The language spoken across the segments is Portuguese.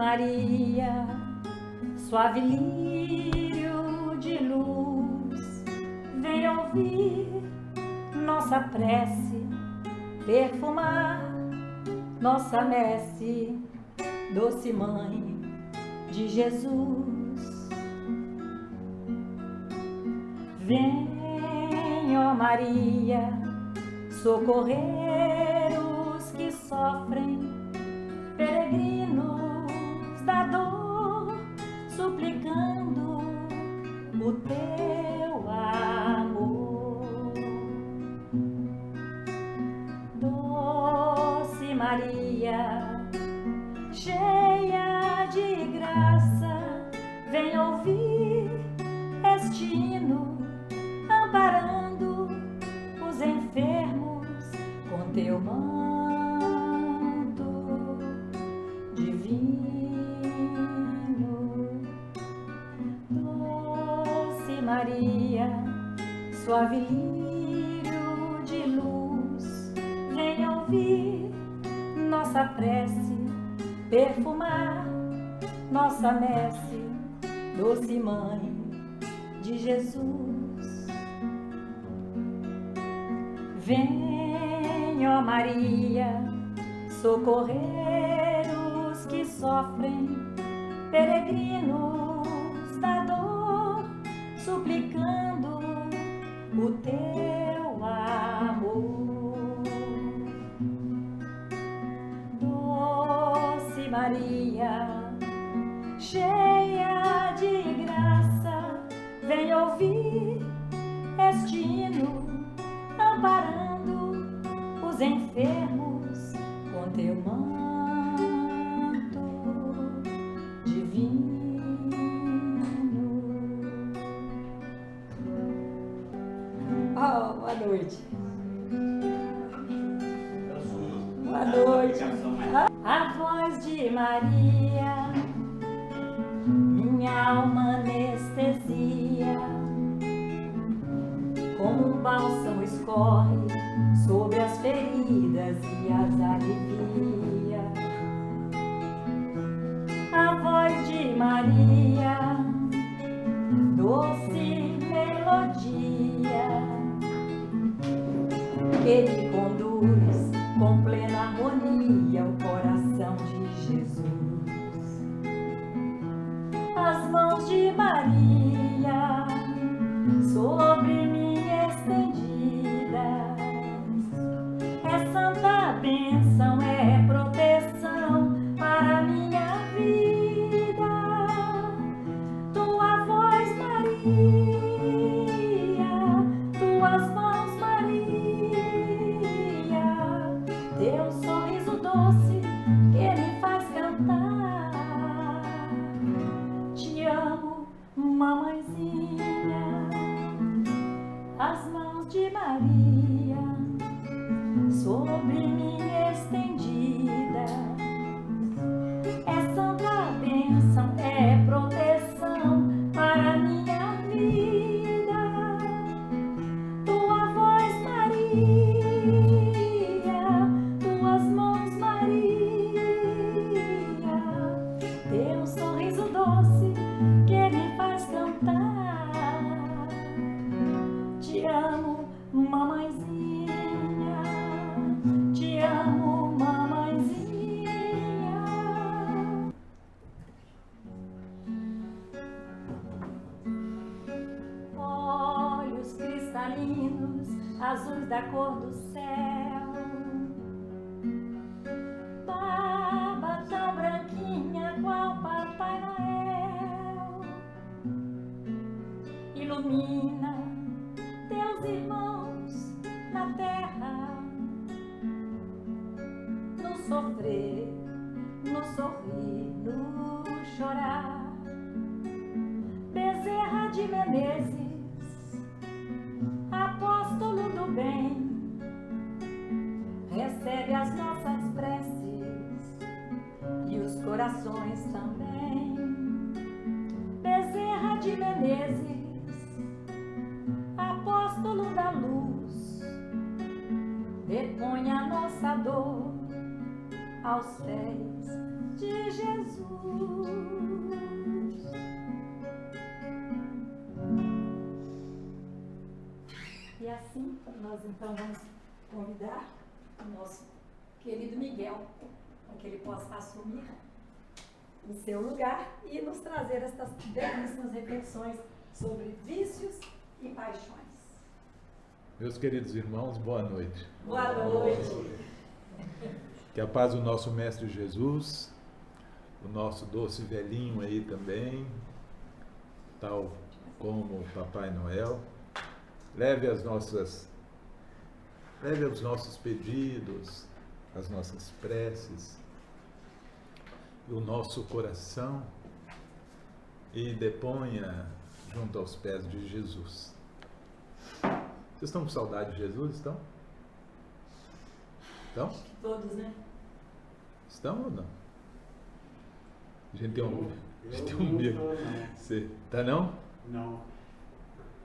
Maria, suave lírio de luz, vem ouvir nossa prece, perfumar nossa messe, doce mãe de Jesus. Vem, ó Maria, socorrer os que sofrem, peregrinos da dor, suplicando o teu amor. Doce Maria, cheia de graça, vem ouvir este hino, amparando os enfermos com teu manto divino. Doce Maria, suave lírio de luz, vem ouvir nossa prece, perfumar nossa messe, doce mãe de Jesus. Vem, ó Maria, socorrer os que sofrem, peregrinos da dor, suplicando o teu amor. Doce Maria, cheia de graça, vem ouvir este hino, amparando os enfermos com teu manto divino. Oh, boa noite. Boa noite. A voz de Maria, minha alma anestesia, como um bálsamo escorre sobre as feridas e as alivia. A voz de Maria, doce melodia, que me conduz com plena harmonia ao coração de Jesus. As mãos de Maria sobre mim estendidas, é santa bênção, é proteção para minha vida. Tua voz, Maria, tuas mãos, Maria, teu sorriso doce que me faz cantar. Te amo, mamãezinha. As mãos de Maria sobre mim estendidas, é santa bênção, é proteção para minha vida. Tua voz, Maria, tuas mãos, Maria, teu sorriso doce que me faz cantar. Te amo, mamãezinha, te amo, mamãezinha. Olhos cristalinos, azuis da cor do céu, barba tão branquinha qual Papai Noel, ilumina teus irmãos na terra, no sofrer, no sorrir, no chorar. Bezerra de Menezes, apóstolo do bem, recebe as nossas preces e os corações também. Bezerra de Menezes, apóstolo da luz, depõe a nossa dor aos pés de Jesus. E assim, nós então vamos convidar o nosso querido Miguel, para que ele possa assumir o seu lugar e nos trazer estas belíssimas reflexões sobre vícios e paixões. Meus queridos irmãos, boa noite. Boa noite. Que a paz do nosso Mestre Jesus, o nosso doce velhinho aí também, tal como o Papai Noel, leve os nossos pedidos, as nossas preces, o nosso coração e deponha junto aos pés de Jesus. Vocês estão com saudade de Jesus, estão? Estão? Todos, né? Estão ou não? A gente tem um medo. Você tá não? Não.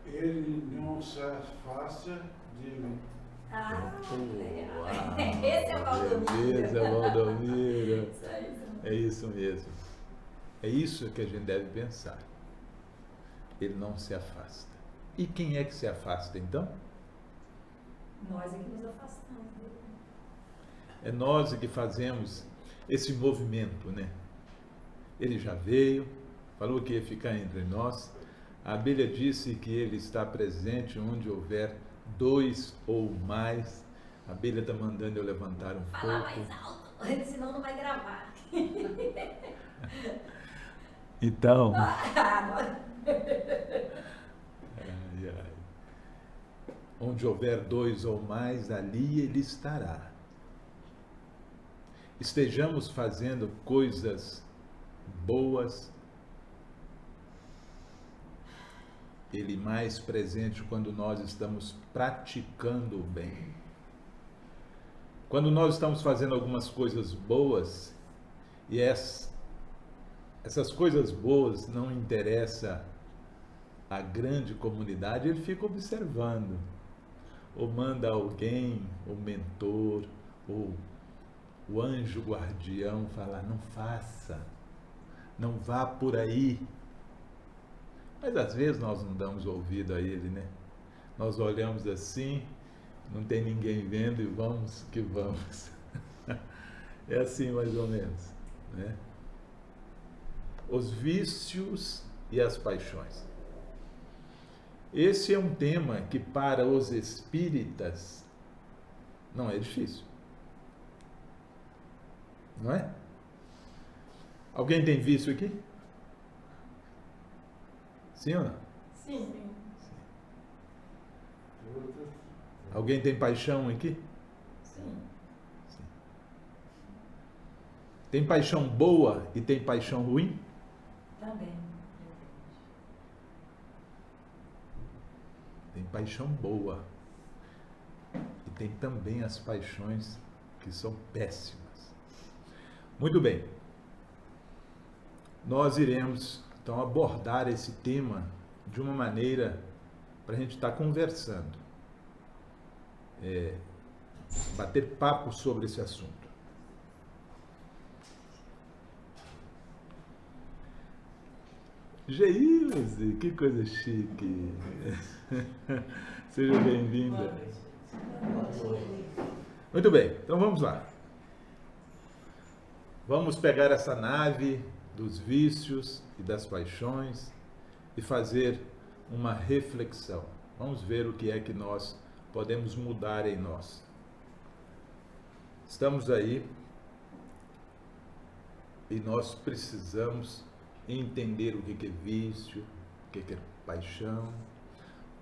Ele não se afasta de mim. Esse é o Valdomiro. Beleza, Valdomiro. Isso aí. É isso mesmo. É isso que a gente deve pensar. Ele não se afasta. E quem é que se afasta então? Nós é que nos afastamos dele. É nós que fazemos esse movimento, né? Ele já veio, falou que ia ficar entre nós. A abelha disse que ele está presente onde houver dois ou mais. A abelha está mandando eu levantar um pouco. Fala mais alto, senão não vai gravar. Então, onde houver dois ou mais, ali ele estará. Estejamos fazendo coisas boas, ele mais presente quando nós estamos praticando o bem. Quando nós estamos fazendo algumas coisas boas e essas coisas boas não interessam a grande comunidade, ele fica observando, ou manda alguém, o mentor, ou o anjo guardião falar, não faça, não vá por aí. Mas às vezes nós não damos ouvido a ele, né? Nós olhamos assim, não tem ninguém vendo e vamos que vamos. É assim mais ou menos, né? Os vícios e as paixões. Esse é um tema que para os espíritas não é difícil. Não é? Alguém tem vício aqui? Sim ou não? Sim. Alguém tem paixão aqui? Sim. Sim. Tem paixão boa e tem paixão ruim? Também. Tem paixão boa. E tem também as paixões que são péssimas. Muito bem. Nós iremos, então, abordar esse tema de uma maneira para a gente estar conversando. Bater papo sobre esse assunto. Geilze, que coisa chique. Seja bem-vinda. Muito bem, então vamos lá. Vamos pegar essa nave dos vícios e das paixões e fazer uma reflexão. Vamos ver o que é que nós podemos mudar em nós. Estamos aí e nós precisamos entender o que é vício, o que é paixão,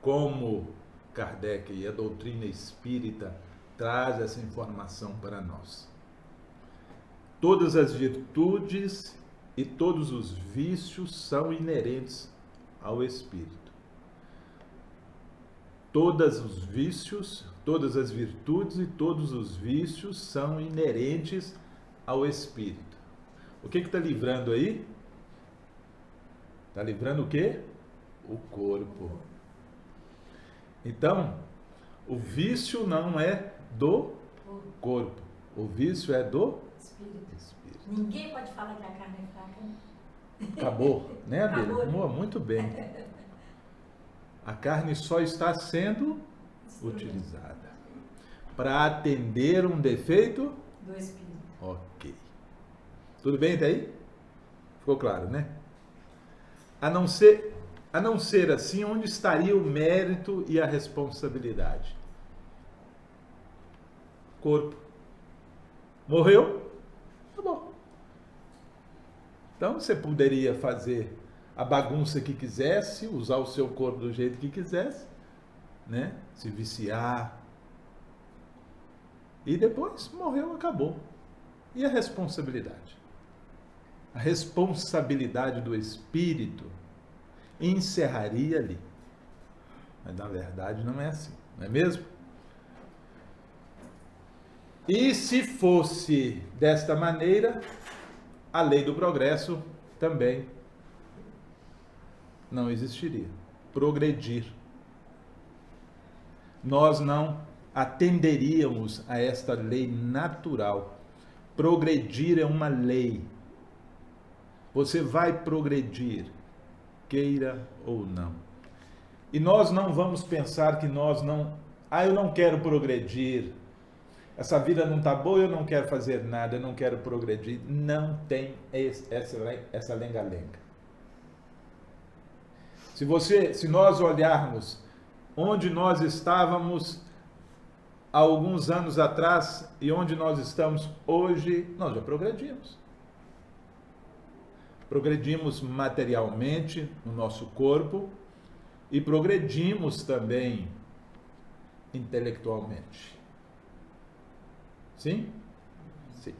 como Kardec e a doutrina espírita traz essa informação para nós. Todas as virtudes e todos os vícios são inerentes ao espírito. Todos os vícios, todas as virtudes e todos os vícios são inerentes ao espírito. O que está livrando aí? Está livrando o quê? O corpo. Então, o vício não é do corpo. O vício é do Espírito. Ninguém pode falar que a carne é fraca, né? Acabou, né, Adele? Acabou. Muito bem. A carne só está sendo utilizada para atender um defeito do Espírito. Ok. Tudo bem até aí? Ficou claro, né? A não ser assim, onde estaria o mérito e a responsabilidade? Corpo. Morreu? Tá bom. Então você poderia fazer a bagunça que quisesse, usar o seu corpo do jeito que quisesse, né? Se viciar. E depois morreu, acabou. E a responsabilidade? A responsabilidade do espírito encerraria ali. Mas na verdade não é assim, não é mesmo? E se fosse desta maneira, a lei do progresso também não existiria. Progredir. Nós não atenderíamos a esta lei natural. Progredir é uma lei. Você vai progredir, queira ou não. E nós não vamos pensar que nós não... eu não quero progredir. Essa vida não está boa, eu não quero fazer nada, eu não quero progredir. Não tem essa lenga-lenga. Se nós olharmos onde nós estávamos há alguns anos atrás e onde nós estamos hoje, nós já progredimos. Progredimos materialmente no nosso corpo e progredimos também intelectualmente. Sim? Sim.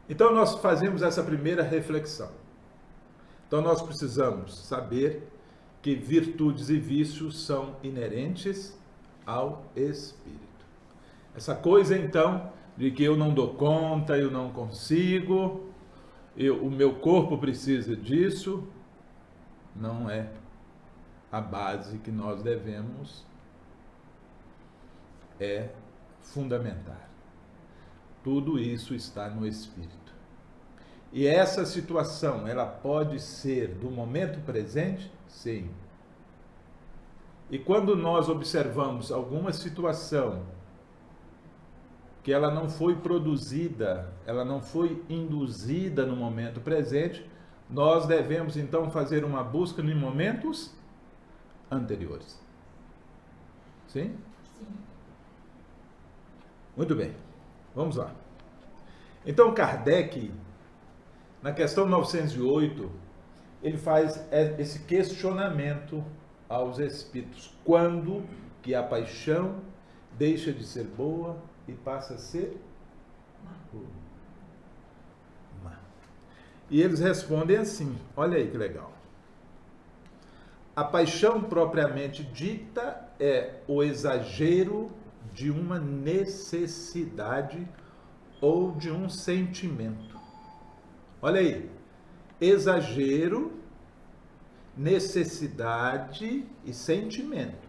Então nós fazemos essa primeira reflexão. Então nós precisamos saber que virtudes e vícios são inerentes ao espírito. Essa coisa então de que eu não dou conta, eu não consigo, o meu corpo precisa disso, não é a base que nós devemos fundamentar. Tudo isso está no espírito. E essa situação, ela pode ser do momento presente? Sim. E quando nós observamos alguma situação que ela não foi produzida, ela não foi induzida no momento presente, nós devemos então fazer uma busca em momentos anteriores. Sim? Sim. Muito bem. Vamos lá. Então Kardec, na questão 908, ele faz esse questionamento aos espíritos. Quando que a paixão deixa de ser boa e passa a ser má? E eles respondem assim, olha aí que legal. A paixão propriamente dita é o exagero de uma necessidade ou de um sentimento. Olha aí, exagero, necessidade e sentimento.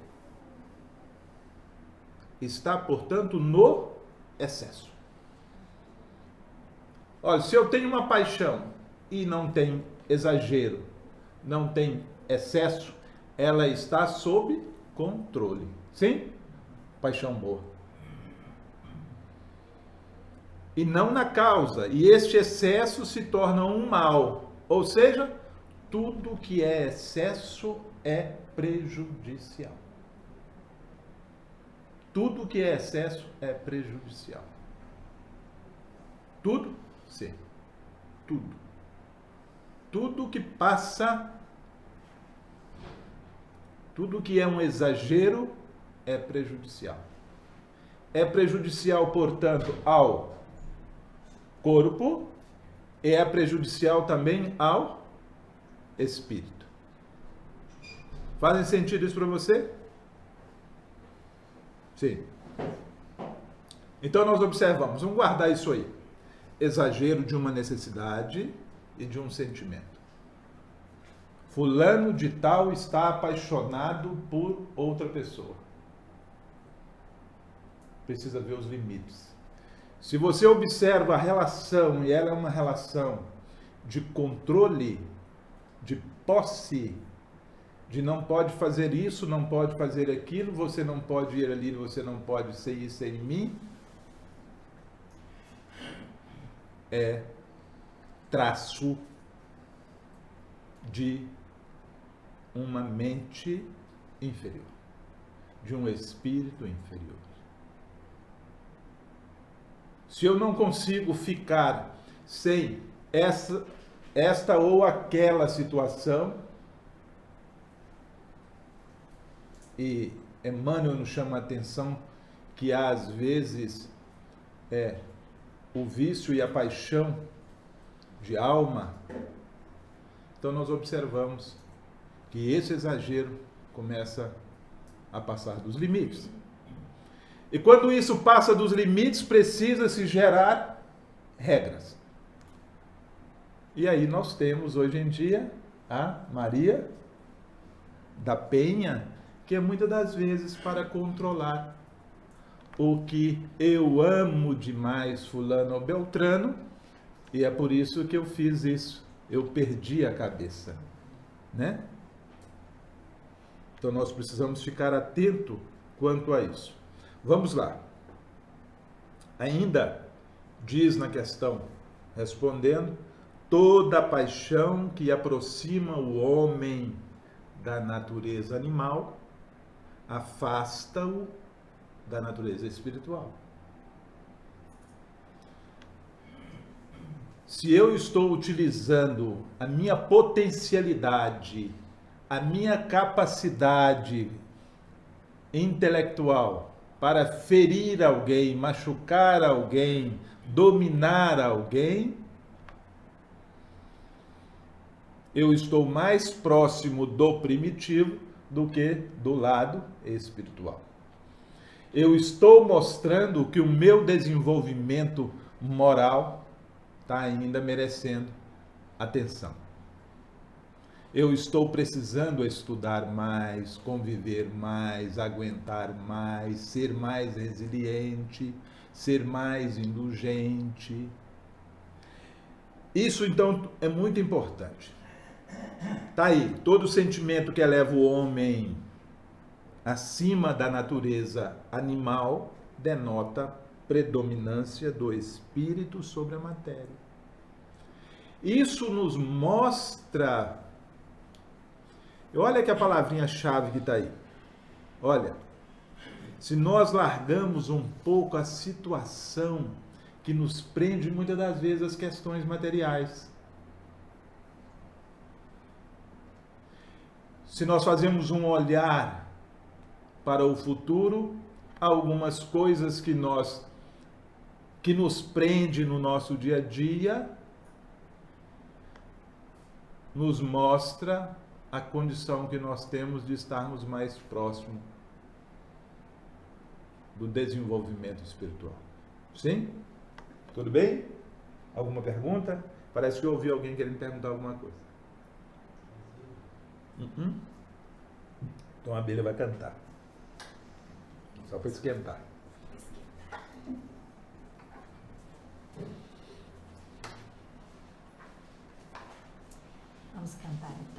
Está, portanto, no excesso. Olha, se eu tenho uma paixão e não tem exagero, não tem excesso, ela está sob controle. Sim? Paixão boa. E não na causa. E este excesso se torna um mal. Ou seja, tudo que é excesso é prejudicial. Tudo que é excesso é prejudicial. Tudo? Sim. Tudo. Tudo que passa, tudo que é um exagero é prejudicial. É prejudicial, portanto, ao corpo e é prejudicial também ao espírito. Faz sentido isso para você? Sim. Então nós observamos, vamos guardar isso aí. Exagero de uma necessidade e de um sentimento. Fulano de tal está apaixonado por outra pessoa. Precisa ver os limites. Se você observa a relação, e ela é uma relação de controle, de posse, de não pode fazer isso, não pode fazer aquilo, você não pode ir ali, você não pode ser isso em mim, é traço de uma mente inferior, de um espírito inferior. Se eu não consigo ficar sem esta ou aquela situação, e Emmanuel nos chama a atenção que às vezes o vício e a paixão de alma, então nós observamos que esse exagero começa a passar dos limites. E quando isso passa dos limites, precisa-se gerar regras. E aí nós temos hoje em dia a Maria da Penha, que é muitas das vezes para controlar o que eu amo demais fulano ou beltrano, e é por isso que eu fiz isso, eu perdi a cabeça, né? Então nós precisamos ficar atento quanto a isso. Vamos lá. Ainda diz na questão, respondendo, toda paixão que aproxima o homem da natureza animal afasta-o da natureza espiritual. Se eu estou utilizando a minha potencialidade, a minha capacidade intelectual para ferir alguém, machucar alguém, dominar alguém, eu estou mais próximo do primitivo do que do lado espiritual. Eu estou mostrando que o meu desenvolvimento moral está ainda merecendo atenção. Eu estou precisando estudar mais, conviver mais, aguentar mais, ser mais resiliente, ser mais indulgente. Isso, então, é muito importante. Está aí, todo sentimento que eleva o homem acima da natureza animal denota predominância do espírito sobre a matéria. Isso nos mostra... Olha que a palavrinha-chave que está aí. Olha, se nós largamos um pouco a situação que nos prende muitas das vezes às questões materiais. Se nós fazemos um olhar para o futuro, algumas coisas que nos prende no nosso dia a dia, nos mostra a condição que nós temos de estarmos mais próximos do desenvolvimento espiritual. Sim? Tudo bem? Alguma pergunta? Parece que eu ouvi alguém querendo perguntar alguma coisa. Então a abelha vai cantar. Só para esquentar. Vamos cantar então.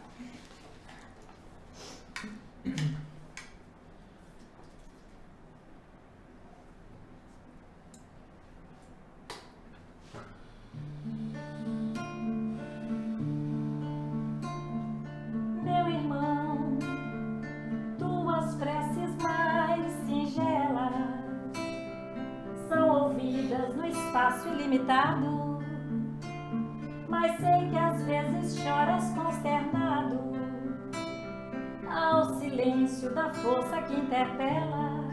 Meu irmão, tuas preces mais singelas são ouvidas no espaço ilimitado, mas sei que às vezes choras consternado ao silêncio da força que interpela.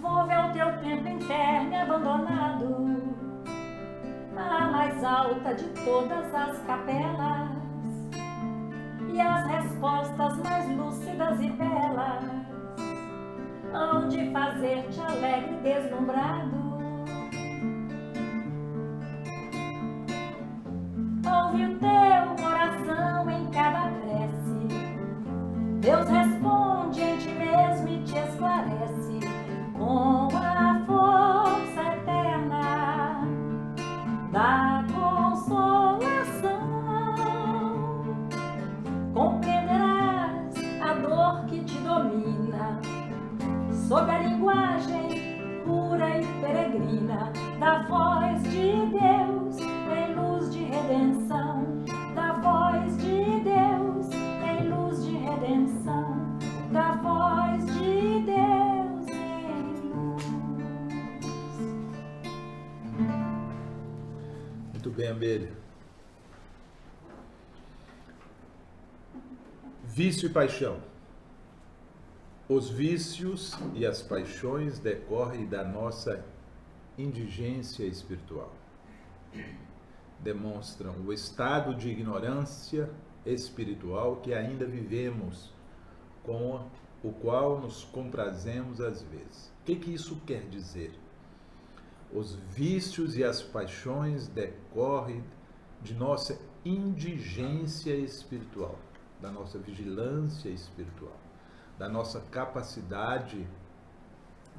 Volve ao teu tempo interno e abandonado, a mais alta de todas as capelas, e as respostas mais lúcidas e belas hão de fazer-te alegre e deslumbrado. Ouve o teu coração em cada prece, Deus responde em ti mesmo e te esclarece, com da voz de Deus em luz de redenção, da voz de Deus em luz de redenção, da voz de Deus em luz. Muito bem, Abelha. Vício e paixão. Os vícios e as paixões decorrem da nossa indigência espiritual. Demonstram o estado de ignorância espiritual que ainda vivemos, com o qual nos comprazemos às vezes. O que isso quer dizer? Os vícios e as paixões decorrem de nossa indigência espiritual, da nossa vigilância espiritual, da nossa capacidade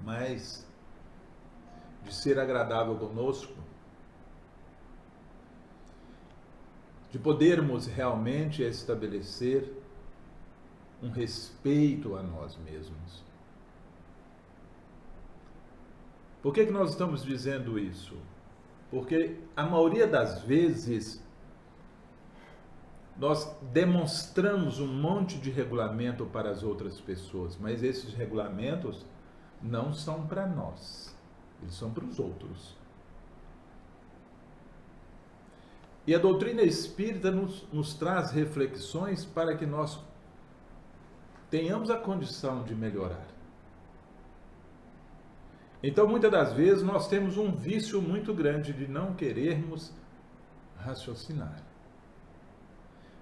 mais de ser agradável conosco, de podermos realmente estabelecer um respeito a nós mesmos. Por que nós estamos dizendo isso? Porque a maioria das vezes nós demonstramos um monte de regulamento para as outras pessoas, mas esses regulamentos não são para nós, eles são para os outros. E a doutrina espírita nos traz reflexões para que nós tenhamos a condição de melhorar. Então, muitas das vezes, nós temos um vício muito grande de não querermos raciocinar,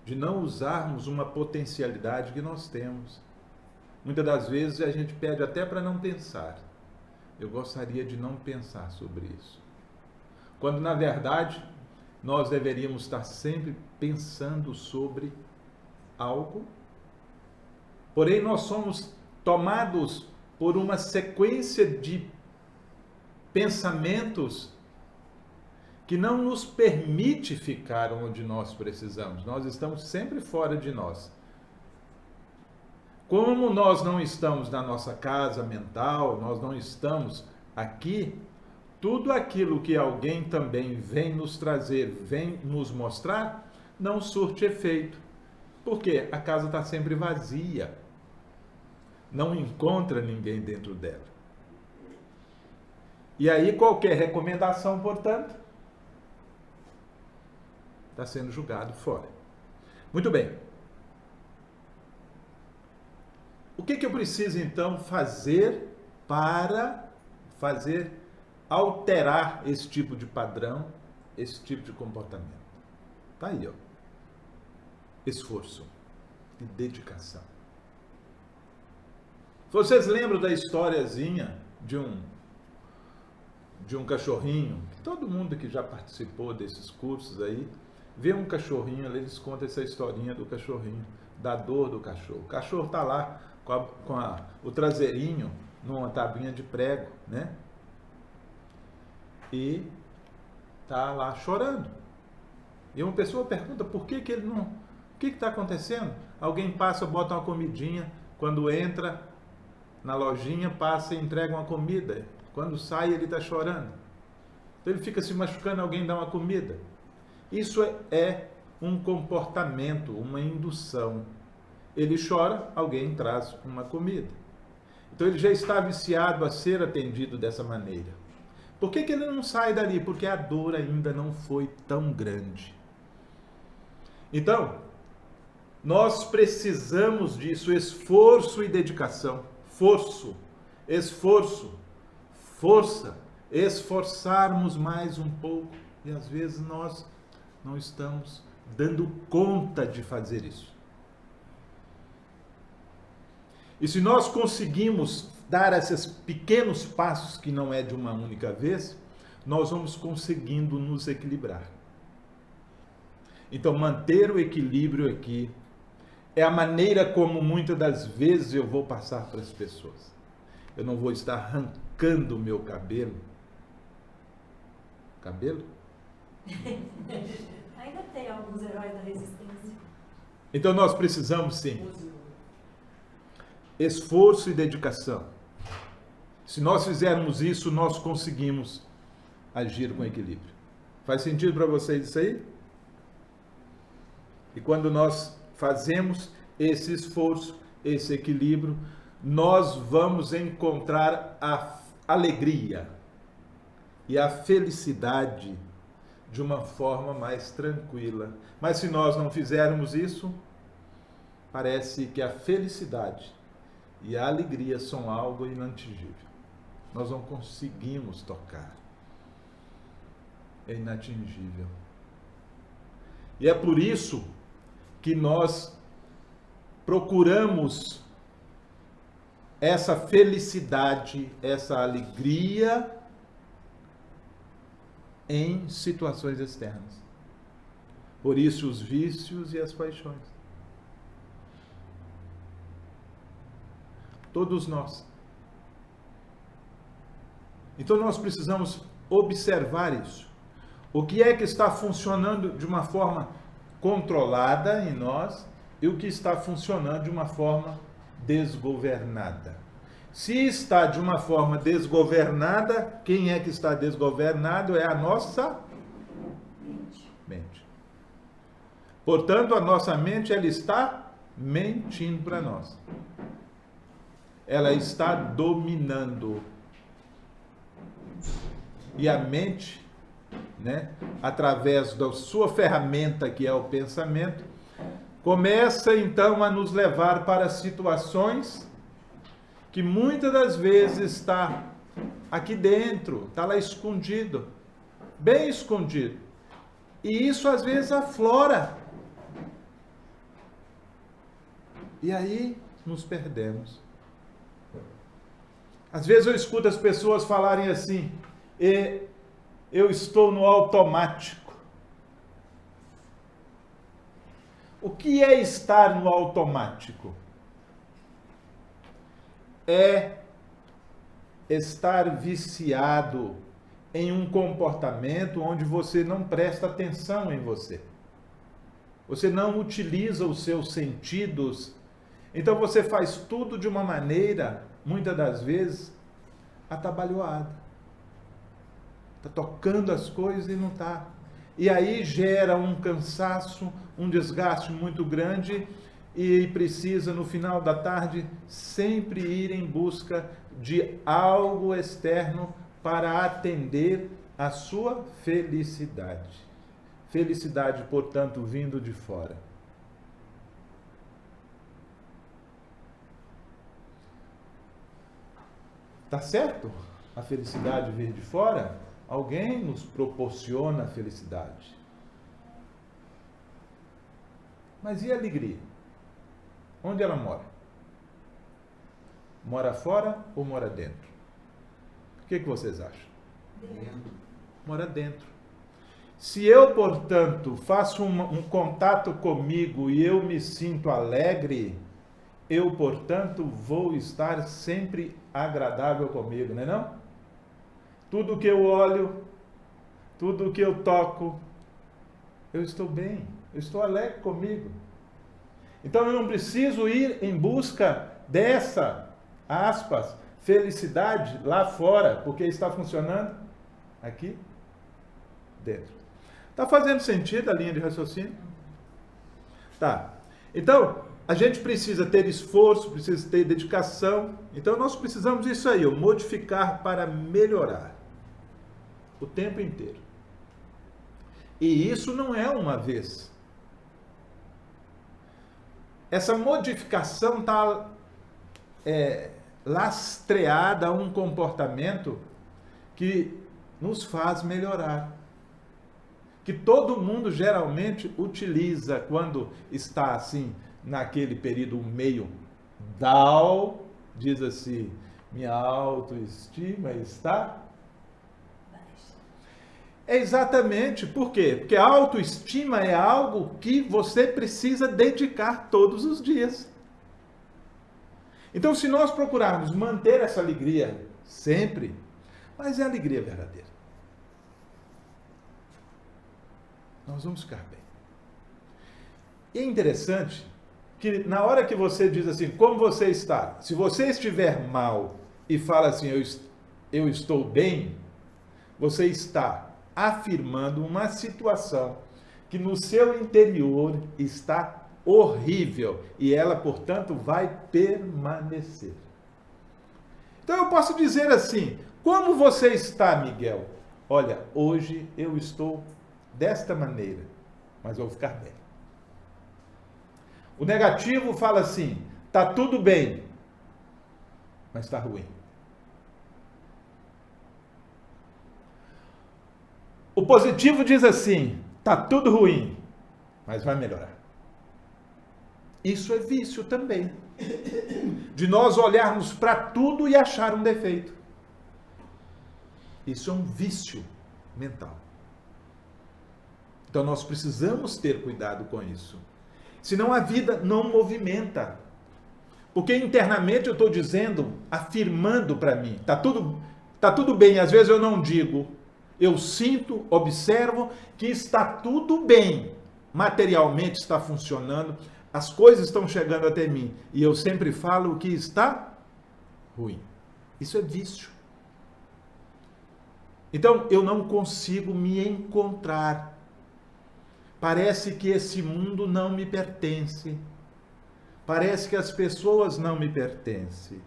de não usarmos uma potencialidade que nós temos. Muitas das vezes, a gente pede até para não pensar. Eu gostaria de não pensar sobre isso. Quando, na verdade, nós deveríamos estar sempre pensando sobre algo. Porém, nós somos tomados por uma sequência de pensamentos que não nos permite ficar onde nós precisamos. Nós estamos sempre fora de nós. Como nós não estamos na nossa casa mental, nós não estamos aqui, tudo aquilo que alguém também vem nos trazer, vem nos mostrar, não surte efeito. Porque a casa está sempre vazia. Não encontra ninguém dentro dela. E aí qualquer recomendação, portanto, está sendo julgado fora. Muito bem. O que eu preciso então fazer para alterar esse tipo de padrão, esse tipo de comportamento? Está aí, ó. Esforço e dedicação. Vocês lembram da historiazinha de um cachorrinho? Todo mundo que já participou desses cursos aí, vê um cachorrinho, eles contam essa historinha do cachorrinho, da dor do cachorro. O cachorro está lá com o traseirinho numa tabuinha de prego, né? E está lá chorando. E uma pessoa pergunta, por que ele não... O que está acontecendo? Alguém passa, bota uma comidinha, quando entra na lojinha, passa e entrega uma comida. Quando sai, ele está chorando. Então ele fica se machucando, alguém dá uma comida. Isso é um comportamento, uma indução. Ele chora, alguém traz uma comida. Então ele já está viciado a ser atendido dessa maneira. Por que ele não sai dali? Porque a dor ainda não foi tão grande. Então, nós precisamos disso, esforço e dedicação. Esforço, força, esforçarmos mais um pouco. E às vezes nós não estamos dando conta de fazer isso. E se nós conseguimos dar esses pequenos passos, que não é de uma única vez, nós vamos conseguindo nos equilibrar. Então, manter o equilíbrio aqui é a maneira como muitas das vezes eu vou passar para as pessoas. Eu não vou estar arrancando o meu cabelo. Cabelo? Ainda tem alguns heróis da resistência. Então nós precisamos sim. Esforço e dedicação. Se nós fizermos isso, nós conseguimos agir com equilíbrio. Faz sentido para vocês isso aí? E quando nós fazemos esse esforço, esse equilíbrio, nós vamos encontrar a alegria e a felicidade de uma forma mais tranquila. Mas se nós não fizermos isso, parece que a felicidade e a alegria são algo inatingível. Nós não conseguimos tocar. É inatingível. E é por isso que nós procuramos essa felicidade, essa alegria em situações externas. Por isso os vícios e as paixões. Todos nós. Então nós precisamos observar isso. O que é que está funcionando de uma forma controlada em nós e o que está funcionando de uma forma desgovernada. Se está de uma forma desgovernada, quem é que está desgovernado? É a nossa mente. Portanto, a nossa mente, ela está mentindo para nós. Ela está dominando. E a mente, né, através da sua ferramenta, que é o pensamento, começa então a nos levar para situações que muitas das vezes está aqui dentro, está lá escondido, bem escondido. E isso às vezes aflora. E aí nos perdemos. Às vezes eu escuto as pessoas falarem assim: eu estou no automático. O que é estar no automático? É estar viciado em um comportamento onde você não presta atenção em você. Você não utiliza os seus sentidos. Então você faz tudo de uma maneira, muitas das vezes, atabalhoada. Está tocando as coisas e não está. E aí gera um cansaço, um desgaste muito grande e precisa, no final da tarde, sempre ir em busca de algo externo para atender a sua felicidade. Felicidade, portanto, vindo de fora. Tá certo? A felicidade vir de fora? Alguém nos proporciona a felicidade. Mas e a alegria? Onde ela mora? Mora fora ou mora dentro? O que vocês acham? Dentro. Mora dentro. Se eu, portanto, faço um contato comigo e eu me sinto alegre, eu, portanto, vou estar sempre agradável comigo, não é não? Tudo que eu olho, tudo que eu toco, eu estou bem, eu estou alegre comigo. Então eu não preciso ir em busca dessa, aspas, felicidade lá fora, porque está funcionando aqui dentro. Está fazendo sentido a linha de raciocínio? Tá. Então, a gente precisa ter esforço, precisa ter dedicação. Então nós precisamos disso aí, modificar para melhorar. O tempo inteiro. E isso não é uma vez. Essa modificação está lastreada a um comportamento que nos faz melhorar. Que todo mundo geralmente utiliza quando está assim, naquele período meio down, diz assim: minha autoestima está... É exatamente, por quê? Porque a autoestima é algo que você precisa dedicar todos os dias. Então, se nós procurarmos manter essa alegria sempre, mas é a alegria verdadeira, nós vamos ficar bem. E é interessante que na hora que você diz assim, como você está? Se você estiver mal e fala assim, eu estou bem, você está afirmando uma situação que no seu interior está horrível e ela, portanto, vai permanecer. Então eu posso dizer assim: como você está, Miguel? Olha, hoje eu estou desta maneira, mas eu vou ficar bem. O negativo fala assim: tá tudo bem, mas está ruim. O positivo diz assim: tá tudo ruim, mas vai melhorar. Isso é vício também. De nós olharmos para tudo e achar um defeito. Isso é um vício mental. Então nós precisamos ter cuidado com isso. Senão a vida não movimenta. Porque internamente eu estou dizendo, afirmando para mim, tá tudo bem. Às vezes eu não digo, eu sinto, observo que está tudo bem. Materialmente está funcionando, as coisas estão chegando até mim. E eu sempre falo que está ruim. Isso é vício. Então eu não consigo me encontrar. Parece que esse mundo não me pertence. Parece que as pessoas não me pertencem.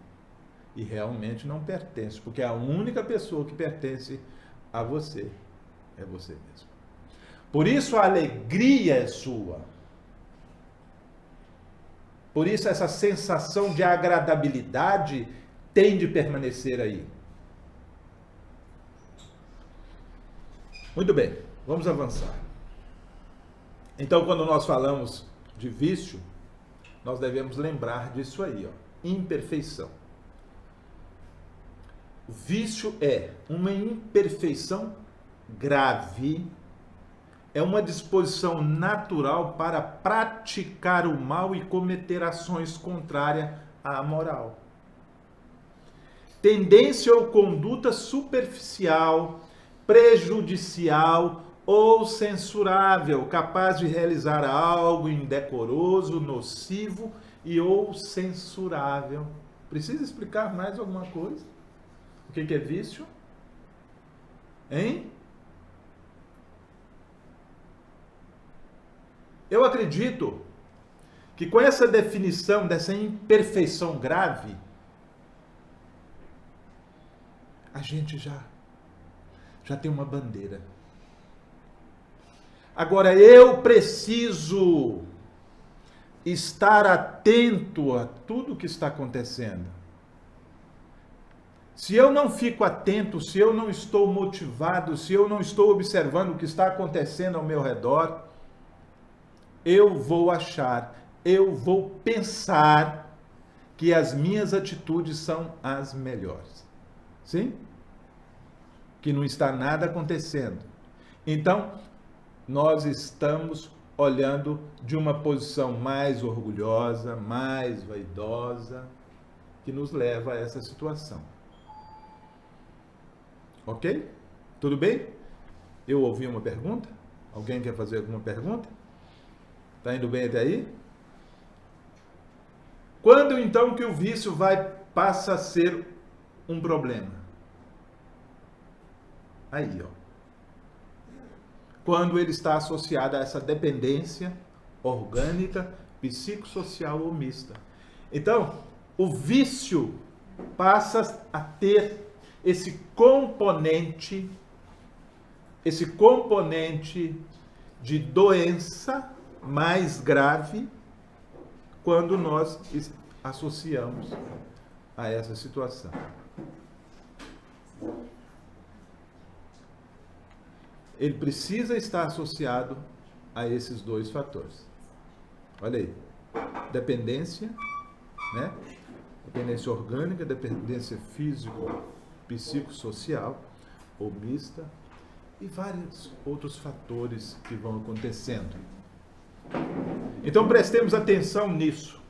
E realmente não pertence, porque a única pessoa que pertence a você é você mesmo. Por isso a alegria é sua. Por isso essa sensação de agradabilidade tem de permanecer aí. Muito bem, vamos avançar. Então, quando nós falamos de vício, nós devemos lembrar disso aí, ó, imperfeição. O vício é uma imperfeição grave, é uma disposição natural para praticar o mal e cometer ações contrárias à moral. Tendência ou conduta superficial, prejudicial ou censurável, capaz de realizar algo indecoroso, nocivo e ou censurável. Precisa explicar mais alguma coisa? O que é vício? Hein? Eu acredito que com essa definição dessa imperfeição grave, a gente já tem uma bandeira. Agora, eu preciso estar atento a tudo que está acontecendo. Se eu não fico atento, se eu não estou motivado, se eu não estou observando o que está acontecendo ao meu redor, eu vou achar, eu vou pensar que as minhas atitudes são as melhores. Sim? Que não está nada acontecendo. Então, nós estamos olhando de uma posição mais orgulhosa, mais vaidosa, que nos leva a essa situação. Ok? Tudo bem? Eu ouvi uma pergunta? Alguém quer fazer alguma pergunta? Está indo bem até aí? Quando então que o vício passa a ser um problema? Aí, ó. Quando ele está associado a essa dependência orgânica, psicossocial ou mista. Então, o vício passa a ter esse componente de doença mais grave quando nós associamos a essa situação. Ele precisa estar associado a esses dois fatores. Olha aí, dependência, né? Dependência orgânica, dependência físico-psicossocial ou mista e vários outros fatores que vão acontecendo. Então prestemos atenção nisso.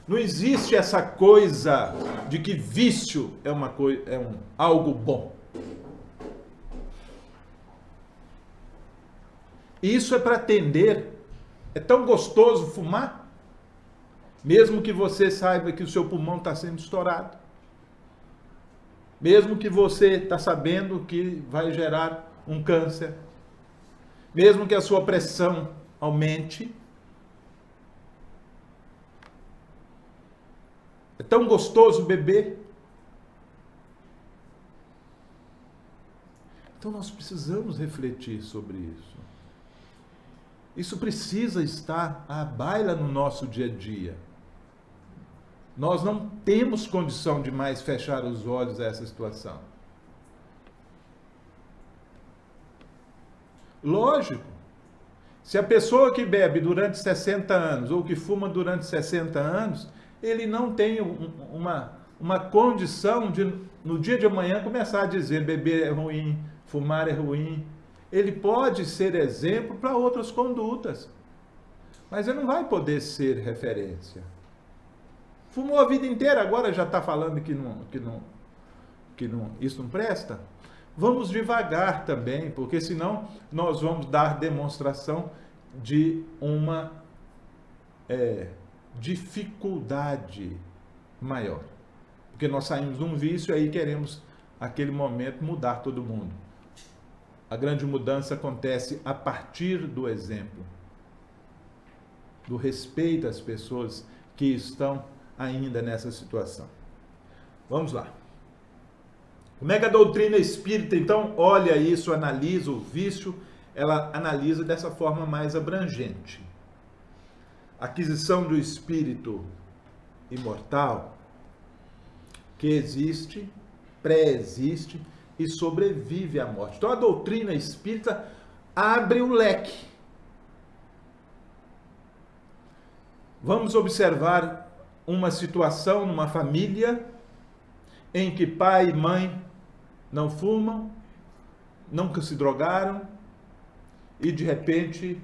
Não existe essa coisa de que vício é algo bom. Isso é para atender. É tão gostoso fumar, mesmo que você saiba que o seu pulmão está sendo estourado. Mesmo que você está sabendo que vai gerar um câncer, mesmo que a sua pressão aumente, é tão gostoso beber. Então nós precisamos refletir sobre isso. Isso precisa estar à baila no nosso dia a dia. Nós não temos condição de mais fechar os olhos a essa situação. Lógico, se a pessoa que bebe durante 60 anos ou que fuma durante 60 anos, ele não tem uma condição de, no dia de amanhã, começar a dizer beber é ruim, fumar é ruim. Ele pode ser exemplo para outras condutas, mas ele não vai poder ser referência. Fumou a vida inteira, agora já está falando que isso não presta? Vamos devagar também, porque senão nós vamos dar demonstração de uma dificuldade maior. Porque nós saímos de um vício e aí queremos, naquele momento, mudar todo mundo. A grande mudança acontece a partir do exemplo, do respeito às pessoas que estão ainda nessa situação. Vamos lá. Como é que a doutrina espírita, então, olha isso, analisa o vício? Ela analisa dessa forma mais abrangente. Aquisição do espírito imortal que existe, pré-existe e sobrevive à morte. Então a doutrina espírita abre o leque. Vamos observar uma situação numa família em que pai e mãe não fumam, nunca se drogaram e de repente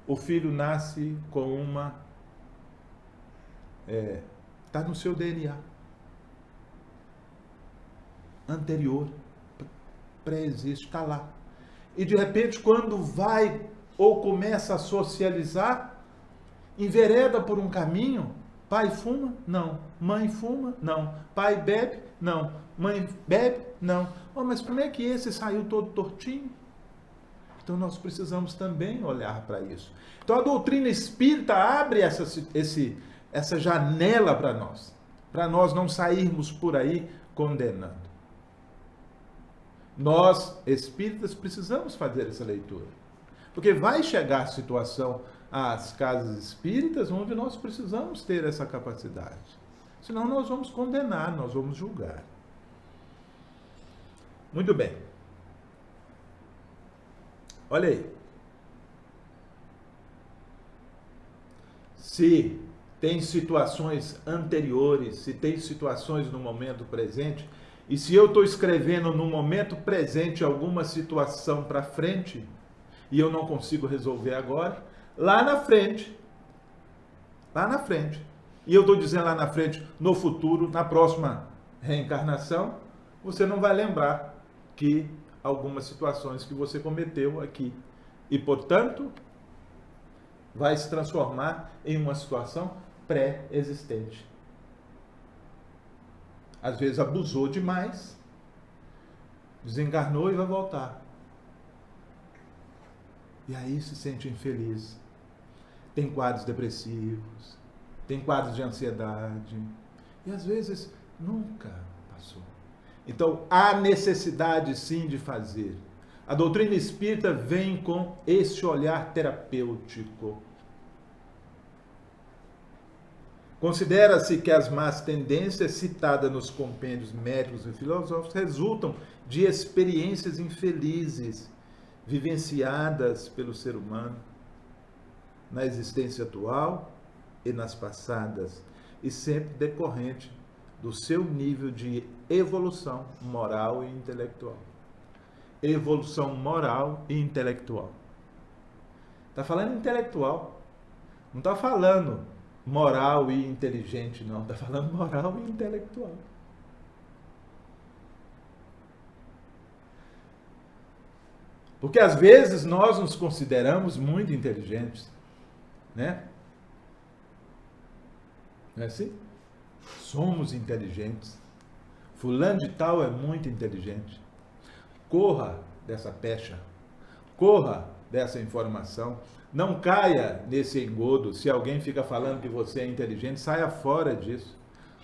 o filho nasce com uma... está no seu DNA anterior, pré-existe, está lá. E de repente, quando vai ou começa a socializar, envereda por um caminho, pai fuma? Não. Mãe fuma? Não. Pai bebe? Não. Mãe bebe? Não. Oh, mas como é que esse saiu todo tortinho? Então nós precisamos também olhar para isso. Então a doutrina espírita abre essa janela para nós não sairmos por aí condenando. Nós, espíritas, precisamos fazer essa leitura. Porque vai chegar a situação às casas espíritas onde nós precisamos ter essa capacidade. Senão nós vamos condenar, nós vamos julgar. Muito bem. Olha aí. Se tem situações anteriores, se tem situações no momento presente, e se eu estou escrevendo no momento presente alguma situação para frente, e eu não consigo resolver agora, lá na frente, e eu estou dizendo lá na frente, no futuro, na próxima reencarnação, você não vai lembrar que algumas situações que você cometeu aqui. E, portanto, vai se transformar em uma situação pré-existente. Às vezes abusou demais, desencarnou e vai voltar. E aí se sente infeliz. Tem quadros depressivos, tem quadros de ansiedade. E às vezes nunca passou. Então há necessidade sim de fazer. A doutrina espírita vem com esse olhar terapêutico. Considera-se que as más tendências citadas nos compêndios médicos e filosóficos resultam de experiências infelizes vivenciadas pelo ser humano na existência atual e nas passadas, e sempre decorrente do seu nível de evolução moral e intelectual. Evolução moral e intelectual. Está falando intelectual, não está falando moral e inteligente, não. Está falando moral e intelectual. Porque às vezes nós nos consideramos muito inteligentes, né? Não é assim? Somos inteligentes. fulano de tal é muito inteligente. Corra dessa pecha, corra dessa informação, não caia nesse engodo. Se alguém fica falando que você é inteligente, saia fora disso.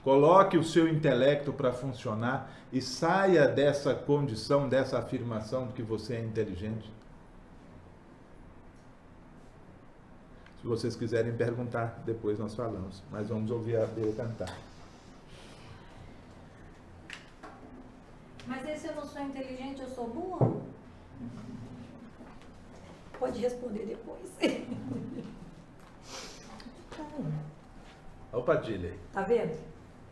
Coloque o seu intelecto para funcionar e saia dessa condição, dessa afirmação de que você é inteligente. Se vocês quiserem perguntar, depois nós falamos, mas vamos ouvir a Bea cantar. Mas aí, se eu não sou inteligente, eu sou burra? Pode responder depois. Olha o Padilha aí. Tá vendo?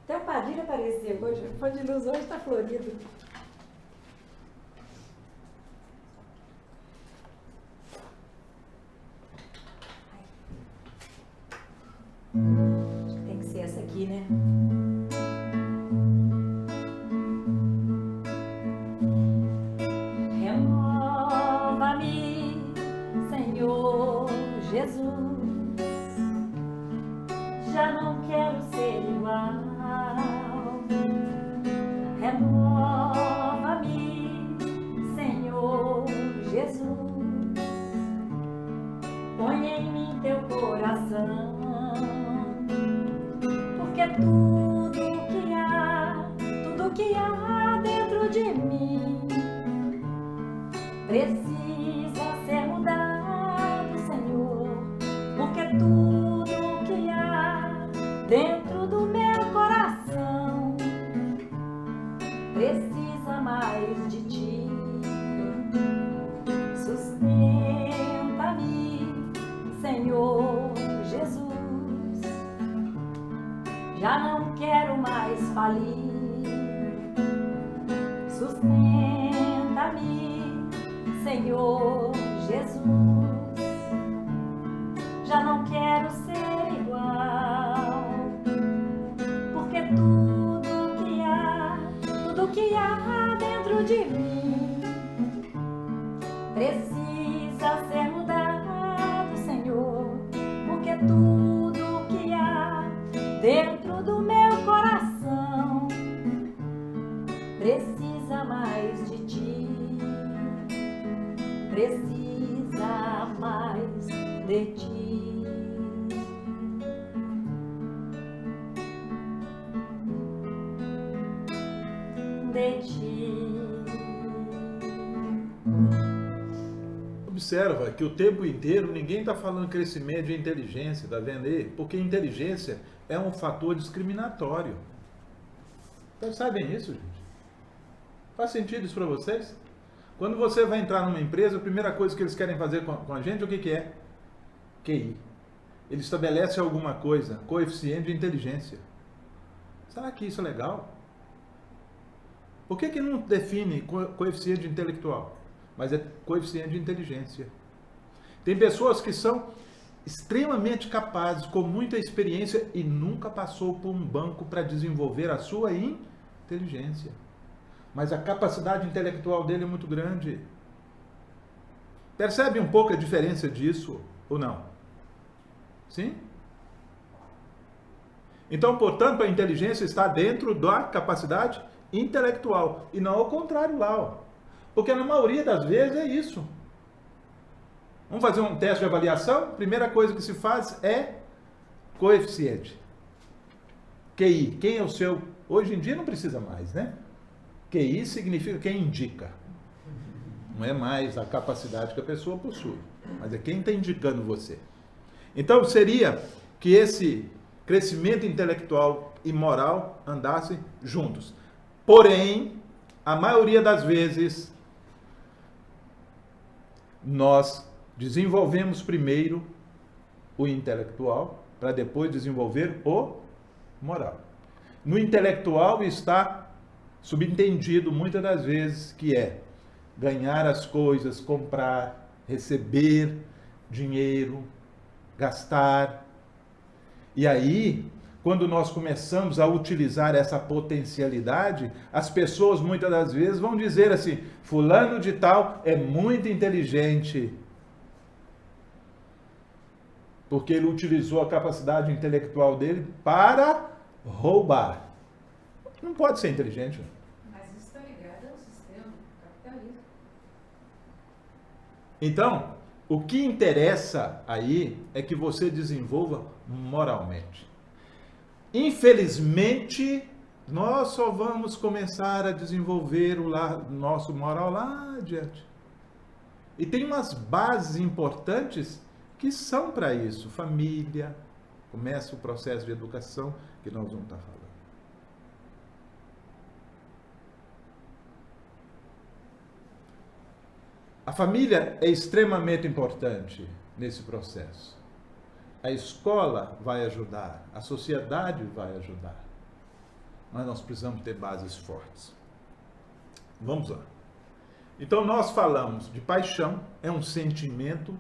Até o Padilha apareceu hoje. O Fã de Luz hoje está florido. Tem que ser essa aqui, né? Renova-me, Senhor Jesus. Já não quero ser igual. Renova-me, Senhor Jesus. Põe em mim teu coração. Porque tudo que há dentro de mim precisa ser mudado, Senhor. Porque tudo que há dentro do meu coração precisa mais de ti. Sustenta-me, Senhor Jesus. Já não quero mais falir. Sustenta-me, Senhor Jesus. Já não quero ser igual. Porque tudo que há dentro de mim precisa ser mudado, Senhor. Porque tudo que há dentro do meu coração precisa mais de ti, precisa mais de ti. De ti. Observa que o tempo inteiro ninguém está falando crescimento de inteligência, está vendo aí? Porque inteligência é um fator discriminatório. Vocês sabem isso, gente? Faz sentido isso para vocês? Quando você vai entrar numa empresa, a primeira coisa que eles querem fazer com a gente, o que é? QI. Ele estabelece alguma coisa, coeficiente de inteligência. Será que isso é legal? Por que não define coeficiente intelectual? Mas é coeficiente de inteligência. Tem pessoas que são extremamente capazes, com muita experiência e nunca passou por um banco para desenvolver a sua inteligência. Mas a capacidade intelectual dele é muito grande. Percebe um pouco a diferença disso ou não? Sim? Então, portanto, a inteligência está dentro da capacidade intelectual e não ao contrário lá, ó. Porque na maioria das vezes é isso. Vamos fazer um teste de avaliação? Primeira coisa que se faz é coeficiente. QI. Quem é o seu? Hoje em dia não precisa mais, né? QI significa quem indica. Não é mais a capacidade que a pessoa possui, mas é quem está indicando você. Então seria que esse crescimento intelectual e moral andassem juntos. Porém, a maioria das vezes, nós desenvolvemos primeiro o intelectual para depois desenvolver o moral. No intelectual está subentendido muitas das vezes que é ganhar as coisas, comprar, receber dinheiro, gastar. E aí, quando nós começamos a utilizar essa potencialidade, as pessoas muitas das vezes vão dizer assim: fulano de tal é muito inteligente, porque ele utilizou a capacidade intelectual dele para roubar. Não pode ser inteligente. Então, o que interessa aí é que você desenvolva moralmente. Infelizmente, nós só vamos começar a desenvolver o nosso moral lá adiante. E tem umas bases importantes que são para isso. Família, começa o processo de educação que nós vamos estar falando. A família é extremamente importante nesse processo. A escola vai ajudar, a sociedade vai ajudar. Mas nós precisamos ter bases fortes. Vamos lá. Então nós falamos de paixão, é um sentimento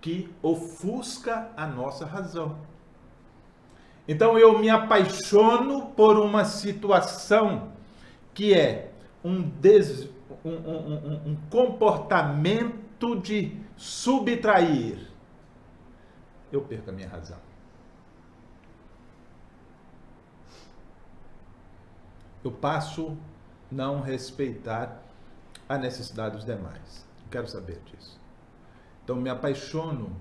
que ofusca a nossa razão. Então eu me apaixono por uma situação que é um comportamento de subtrair. Eu perco a minha razão. Eu passo a não respeitar a necessidade dos demais. Não quero saber disso. Então me apaixono.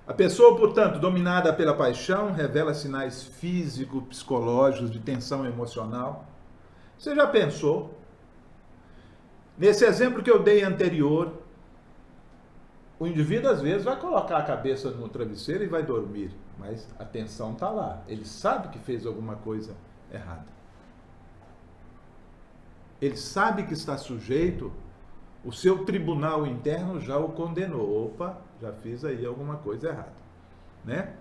A pessoa, portanto, dominada pela paixão, revela sinais físicos, psicológicos, de tensão emocional. Você já pensou? Nesse exemplo que eu dei anterior, o indivíduo às vezes vai colocar a cabeça no travesseiro e vai dormir, mas a tensão está lá. Ele sabe que fez alguma coisa errada. Ele sabe que está sujeito, o seu tribunal interno já o condenou. Opa, já fiz aí alguma coisa errada, né?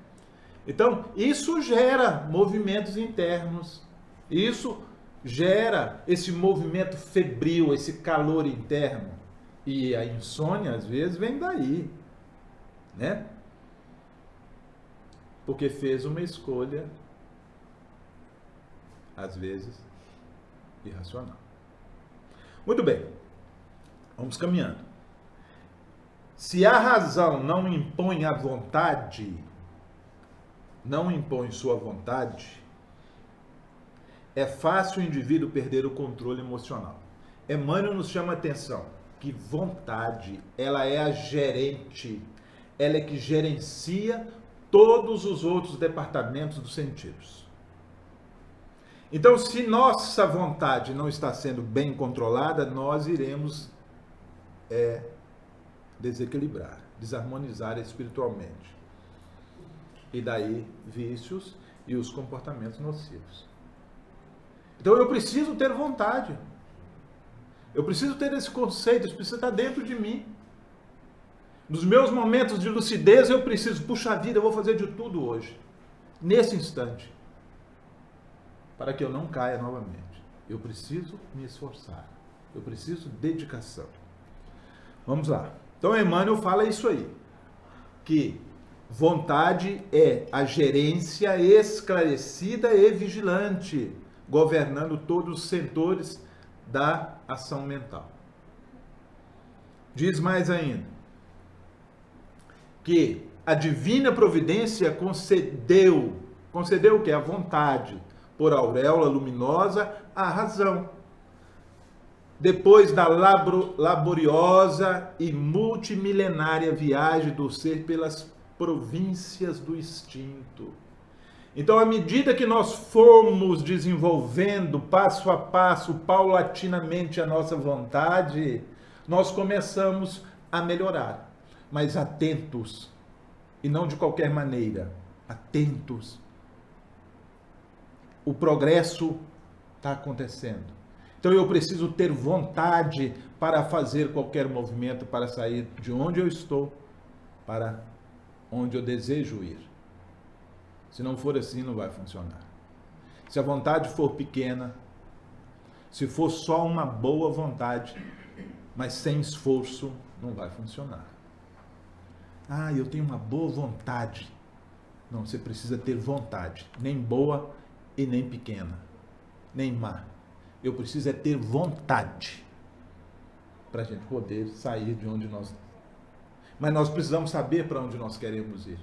Então, isso gera movimentos internos. Isso gera esse movimento febril, esse calor interno. E a insônia, às vezes, vem daí, né? Porque fez uma escolha, às vezes, irracional. Muito bem. Vamos caminhando. Se a razão não impõe a vontade, não impõe sua vontade, é fácil o indivíduo perder o controle emocional. Emmanuel nos chama a atenção que vontade, ela é a gerente, ela é que gerencia todos os outros departamentos dos sentidos. Então, se nossa vontade não está sendo bem controlada, nós iremos desequilibrar, desarmonizar espiritualmente. E daí vícios e os comportamentos nocivos. Então eu preciso ter vontade. Eu preciso ter esse conceito, isso precisa estar dentro de mim. Nos meus momentos de lucidez eu preciso, puxa vida, eu vou fazer de tudo hoje. Nesse instante. Para que eu não caia novamente. Eu preciso me esforçar. Eu preciso de dedicação. Vamos lá. Então Emmanuel fala isso aí. Que vontade é a gerência esclarecida e vigilante, governando todos os setores da ação mental. Diz mais ainda que a divina providência concedeu o que? A vontade, por auréola luminosa, a razão. Depois da laboriosa e multimilenária viagem do ser pelas províncias do instinto. Então, à medida que nós formos desenvolvendo passo a passo, paulatinamente a nossa vontade, nós começamos a melhorar. Mas atentos, e não de qualquer maneira, atentos. O progresso está acontecendo. Então eu preciso ter vontade para fazer qualquer movimento, para sair de onde eu estou, para onde eu desejo ir. Se não for assim, não vai funcionar. Se a vontade for pequena, se for só uma boa vontade, mas sem esforço, não vai funcionar. Ah, eu tenho uma boa vontade. Não, você precisa ter vontade, nem boa e nem pequena, nem má. Eu preciso é ter vontade para a gente poder sair de onde nós... Mas nós precisamos saber para onde nós queremos ir.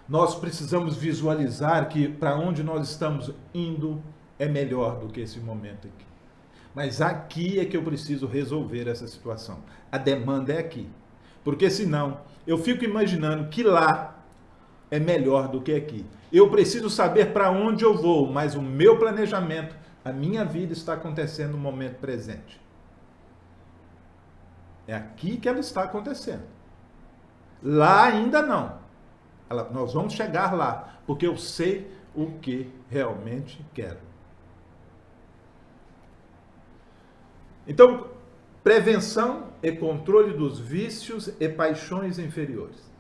Nós precisamos visualizar que para onde nós estamos indo é melhor do que esse momento aqui. Mas aqui é que eu preciso resolver essa situação. A demanda é aqui. Porque senão, eu fico imaginando que lá é melhor do que aqui. Eu preciso saber para onde eu vou, mas o meu planejamento, a minha vida está acontecendo no momento presente. É aqui que ela está acontecendo. Lá ainda não. Nós vamos chegar lá, porque eu sei o que realmente quero. Então, prevenção e controle dos vícios e paixões inferiores.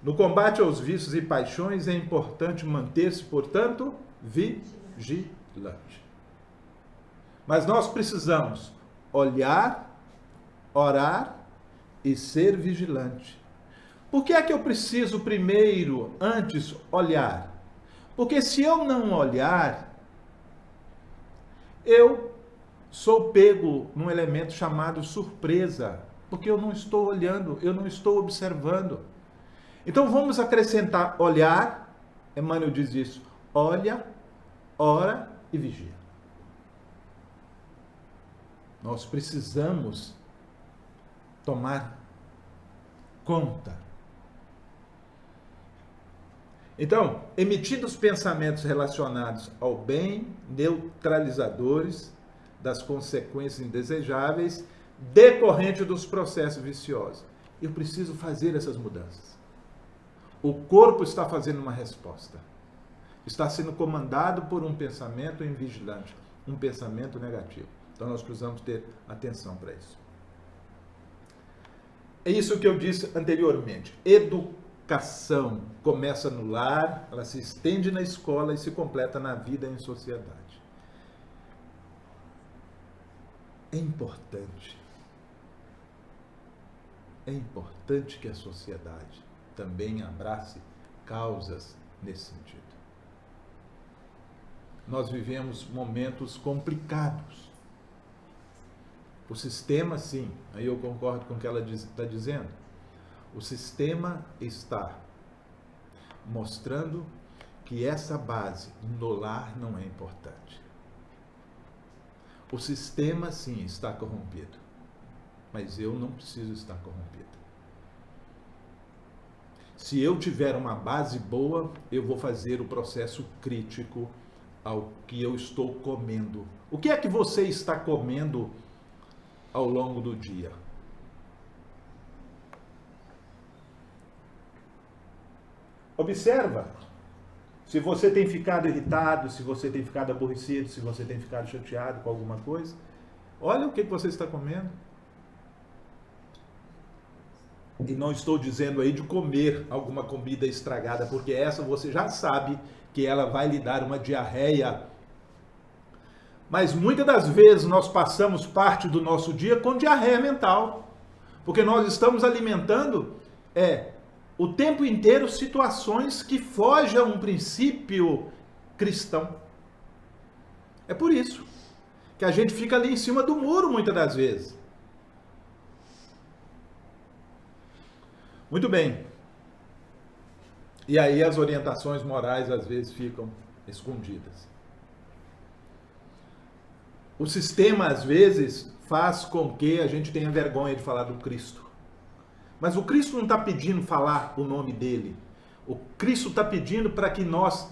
No combate aos vícios e paixões é importante manter-se, portanto, vigilante. Mas nós precisamos olhar, orar e ser vigilante. Por que é que eu preciso primeiro, antes, olhar? Porque se eu não olhar, eu sou pego num elemento chamado surpresa, porque eu não estou olhando, eu não estou observando. Então vamos acrescentar olhar, Emmanuel diz isso, olha, ora e vigia. Nós precisamos tomar conta. Então, emitindo os pensamentos relacionados ao bem, neutralizadores das consequências indesejáveis decorrente dos processos viciosos. Eu preciso fazer essas mudanças. O corpo está fazendo uma resposta. Está sendo comandado por um pensamento invigilante, um pensamento negativo. Então nós precisamos ter atenção para isso. É isso que eu disse anteriormente. Educação começa no lar, ela se estende na escola e se completa na vida e em sociedade. É importante que a sociedade também abrace causas nesse sentido. Nós vivemos momentos complicados. O sistema, sim, aí eu concordo com o que ela está dizendo. O sistema está mostrando que essa base no lar não é importante. O sistema, sim, está corrompido, mas eu não preciso estar corrompido. Se eu tiver uma base boa, eu vou fazer o processo crítico ao que eu estou comendo. O que é que você está comendo ao longo do dia? Observa. Se você tem ficado irritado, se você tem ficado aborrecido, se você tem ficado chateado com alguma coisa, olha o que você está comendo. E não estou dizendo aí de comer alguma comida estragada, porque essa você já sabe que ela vai lhe dar uma diarreia. Mas muitas das vezes nós passamos parte do nosso dia com diarreia mental, porque nós estamos alimentando o tempo inteiro situações que fogem a um princípio cristão. É por isso que a gente fica ali em cima do muro muitas das vezes. Muito bem. E aí as orientações morais às vezes ficam escondidas. O sistema às vezes faz com que a gente tenha vergonha de falar do Cristo. Mas o Cristo não está pedindo falar o nome dele. O Cristo está pedindo para que nós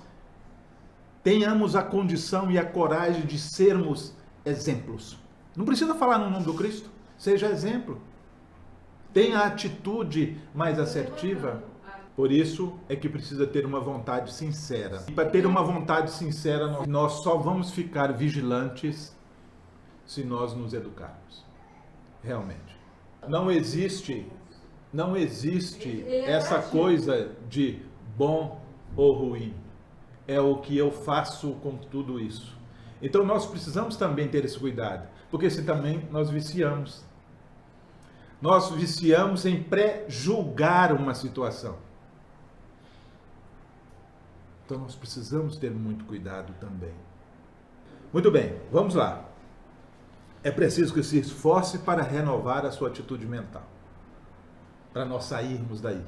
tenhamos a condição e a coragem de sermos exemplos. Não precisa falar no nome do Cristo. Seja exemplo. Tenha a atitude mais assertiva. Por isso é que precisa ter uma vontade sincera. E para ter uma vontade sincera, nós só vamos ficar vigilantes se nós nos educarmos. Realmente. Não existe essa coisa de bom ou ruim. É o que eu faço com tudo isso. Então nós precisamos também ter esse cuidado, porque se também nós viciamos. Nós viciamos em pré-julgar uma situação. Então nós precisamos ter muito cuidado também. Muito bem, vamos lá. É preciso que se esforce para renovar a sua atitude mental. Para nós sairmos daí.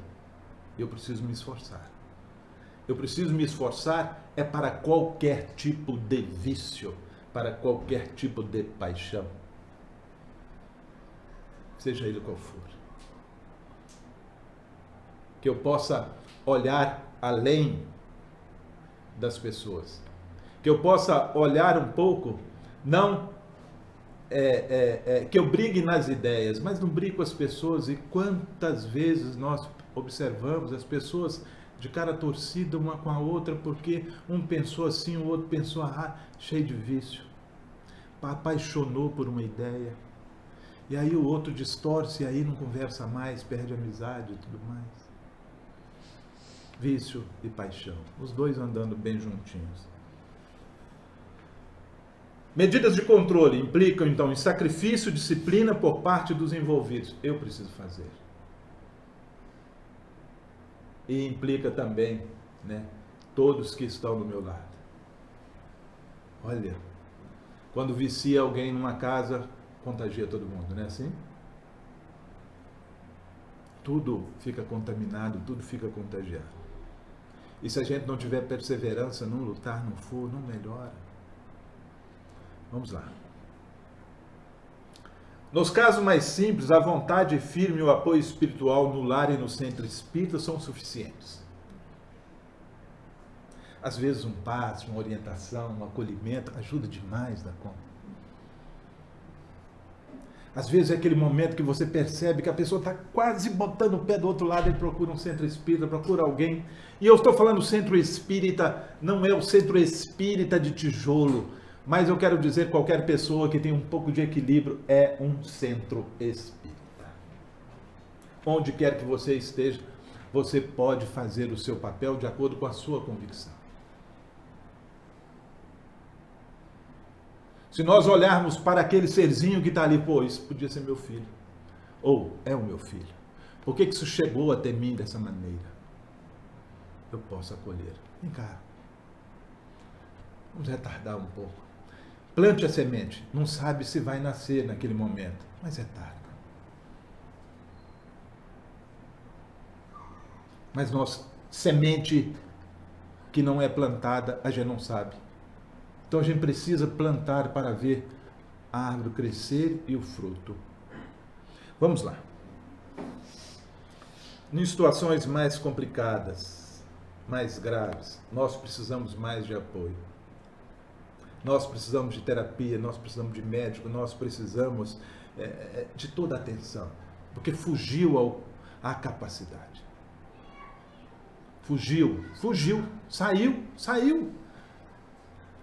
Eu preciso me esforçar. Eu preciso me esforçar para qualquer tipo de vício, para qualquer tipo de paixão, seja ele qual for. Que eu possa olhar além das pessoas. Que eu possa olhar um pouco, não que eu brigue nas ideias, mas não brigue com as pessoas. E quantas vezes nós observamos as pessoas de cara torcida uma com a outra, porque um pensou assim, o outro pensou cheio de vício, apaixonou por uma ideia, e aí o outro distorce, e aí não conversa mais, perde a amizade e tudo mais. Vício e paixão, os dois andando bem juntinhos. Medidas de controle implicam, então, em sacrifício, disciplina por parte dos envolvidos. Eu preciso fazer. E implica também, né, todos que estão do meu lado. Olha, quando vicia alguém numa casa, contagia todo mundo, não é assim? Tudo fica contaminado, tudo fica contagiado. E se a gente não tiver perseverança, não lutar, não for, não melhora. Vamos lá. Nos casos mais simples, a vontade firme e o apoio espiritual no lar e no centro espírita são suficientes. Às vezes um passe, uma orientação, um acolhimento ajuda demais da conta. Às vezes é aquele momento que você percebe que a pessoa está quase botando o pé do outro lado, ele procura um centro espírita, procura alguém. E eu estou falando centro espírita, não é o centro espírita de tijolo, mas eu quero dizer qualquer pessoa que tem um pouco de equilíbrio é um centro espírita. Onde quer que você esteja, você pode fazer o seu papel de acordo com a sua convicção. Se nós olharmos para aquele serzinho que está ali, isso podia ser meu filho. Ou é o meu filho. Por que isso chegou até mim dessa maneira? Eu posso acolher. Vem cá. Vamos retardar um pouco. Plante a semente. Não sabe se vai nascer naquele momento, mas é tarde. Mas semente que não é plantada, a gente não sabe. Então a gente precisa plantar para ver a árvore crescer e o fruto. Vamos lá. Em situações mais complicadas, mais graves, nós precisamos mais de apoio. Nós precisamos de terapia, nós precisamos de médico, nós precisamos de toda a atenção, porque fugiu à capacidade. Fugiu, saiu.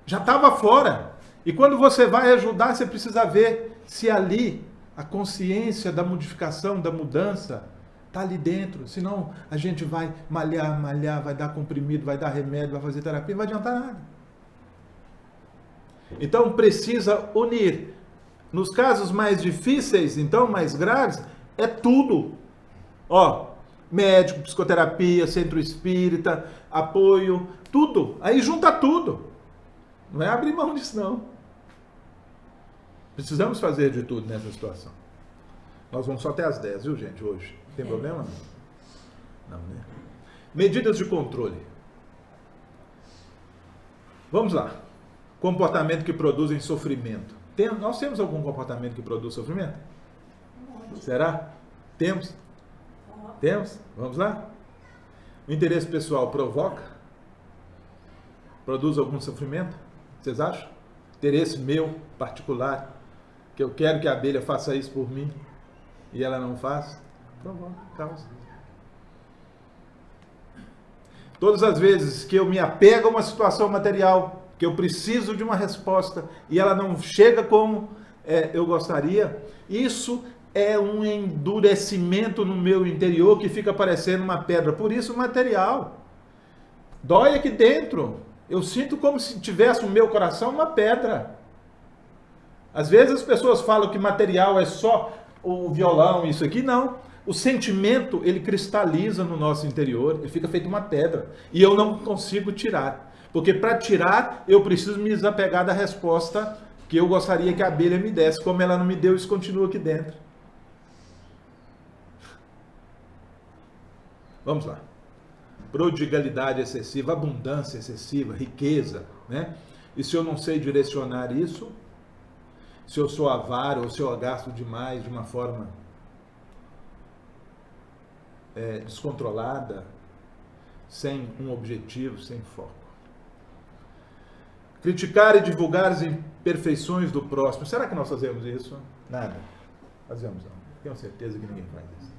Já estava fora. E quando você vai ajudar, você precisa ver se ali a consciência da modificação, da mudança, está ali dentro. Senão a gente vai malhar, vai dar comprimido, vai dar remédio, vai fazer terapia, não vai adiantar nada. Então precisa unir. Nos casos mais difíceis, então mais graves, é tudo. Médico, psicoterapia, centro espírita, apoio, tudo. Aí junta tudo. Não é abrir mão disso, não. Precisamos fazer de tudo nessa situação. Nós vamos só até às 10, viu, gente, hoje? Tem problema? Não, né? Medidas de controle. Vamos lá. Comportamento que produzem sofrimento. Nós temos algum comportamento que produz sofrimento? Será? Temos? Temos? Vamos lá? O interesse pessoal provoca? Produz algum sofrimento? Vocês acham? Interesse meu, particular, que eu quero que a abelha faça isso por mim e ela não faz? Provoca, causa. Todas as vezes que eu me apego a uma situação material, que eu preciso de uma resposta e ela não chega como eu gostaria, isso é um endurecimento no meu interior que fica parecendo uma pedra. Por isso, material. Dói aqui dentro. Eu sinto como se tivesse no meu coração uma pedra. Às vezes as pessoas falam que material é só o violão, isso aqui. Não. O sentimento, ele cristaliza no nosso interior, ele fica feito uma pedra. E eu não consigo tirar. Porque para tirar, eu preciso me desapegar da resposta que eu gostaria que a abelha me desse. Como ela não me deu, isso continua aqui dentro. Vamos lá. Prodigalidade excessiva, abundância excessiva, riqueza, né? E se eu não sei direcionar isso, se eu sou avaro ou se eu gasto demais de uma forma descontrolada, sem um objetivo, sem foco. Criticar e divulgar as imperfeições do próximo. Será que nós fazemos isso? Nada. Fazemos não. Tenho certeza que ninguém faz isso.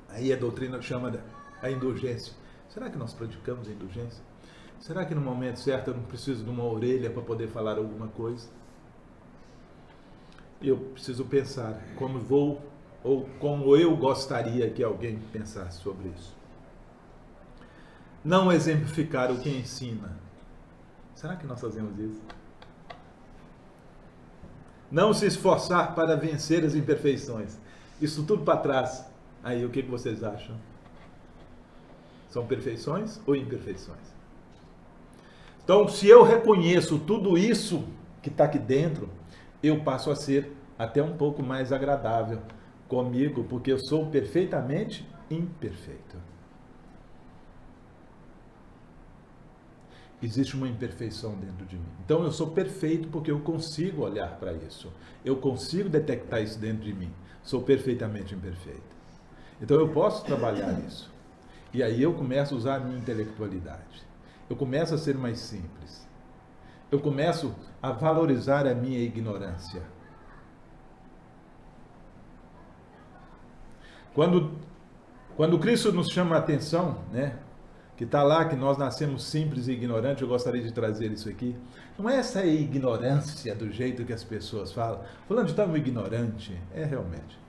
Aí a doutrina chama a indulgência. Será que nós praticamos a indulgência? Será que no momento certo eu não preciso de uma orelha para poder falar alguma coisa? Eu preciso pensar como vou ou como eu gostaria que alguém pensasse sobre isso. Não exemplificar o que ensina. Será que nós fazemos isso? Não se esforçar para vencer as imperfeições. Isso tudo para trás. Aí, o que vocês acham? São perfeições ou imperfeições? Então, se eu reconheço tudo isso que está aqui dentro, eu passo a ser até um pouco mais agradável comigo, porque eu sou perfeitamente imperfeito. Existe uma imperfeição dentro de mim. Então eu sou perfeito porque eu consigo olhar para isso. Eu consigo detectar isso dentro de mim. Sou perfeitamente imperfeito. Então eu posso trabalhar isso. E aí eu começo a usar a minha intelectualidade. Eu começo a ser mais simples. Eu começo a valorizar a minha ignorância. Quando Cristo nos chama a atenção, né? Que está lá, que nós nascemos simples e ignorantes, eu gostaria de trazer isso aqui. Não é essa ignorância do jeito que as pessoas falam. Fulano de tal é um ignorante. É realmente.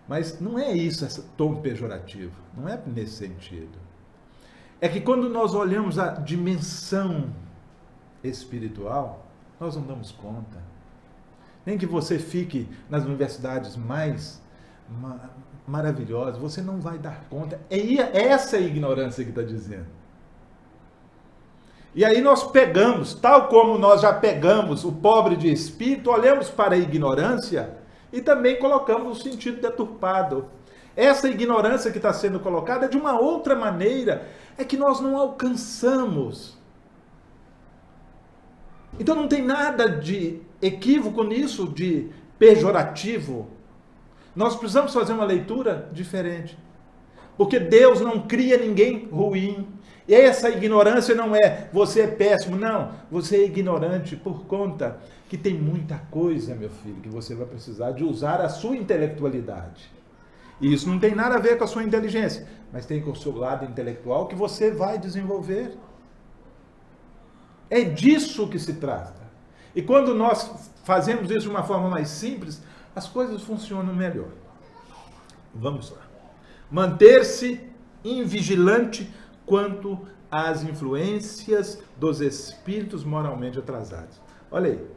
Mas não é isso, esse tom pejorativo. Não é nesse sentido. É que quando nós olhamos a dimensão espiritual, nós não damos conta. Nem que você fique nas universidades mais maravilhosas, você não vai dar conta. É essa ignorância que está dizendo. E aí nós pegamos, tal como nós já pegamos o pobre de espírito, olhamos para a ignorância e também colocamos o sentido deturpado. Essa ignorância que está sendo colocada de uma outra maneira é que nós não alcançamos. Então não tem nada de equívoco nisso, de pejorativo. Nós precisamos fazer uma leitura diferente. Porque Deus não cria ninguém ruim. E essa ignorância não é você é péssimo, não. Você é ignorante por conta que tem muita coisa, meu filho, que você vai precisar de usar a sua intelectualidade. E isso não tem nada a ver com a sua inteligência, mas tem com o seu lado intelectual que você vai desenvolver. É disso que se trata. E quando nós fazemos isso de uma forma mais simples, as coisas funcionam melhor. Vamos lá. Manter-se invigilante quanto às influências dos espíritos moralmente atrasados. Olha aí.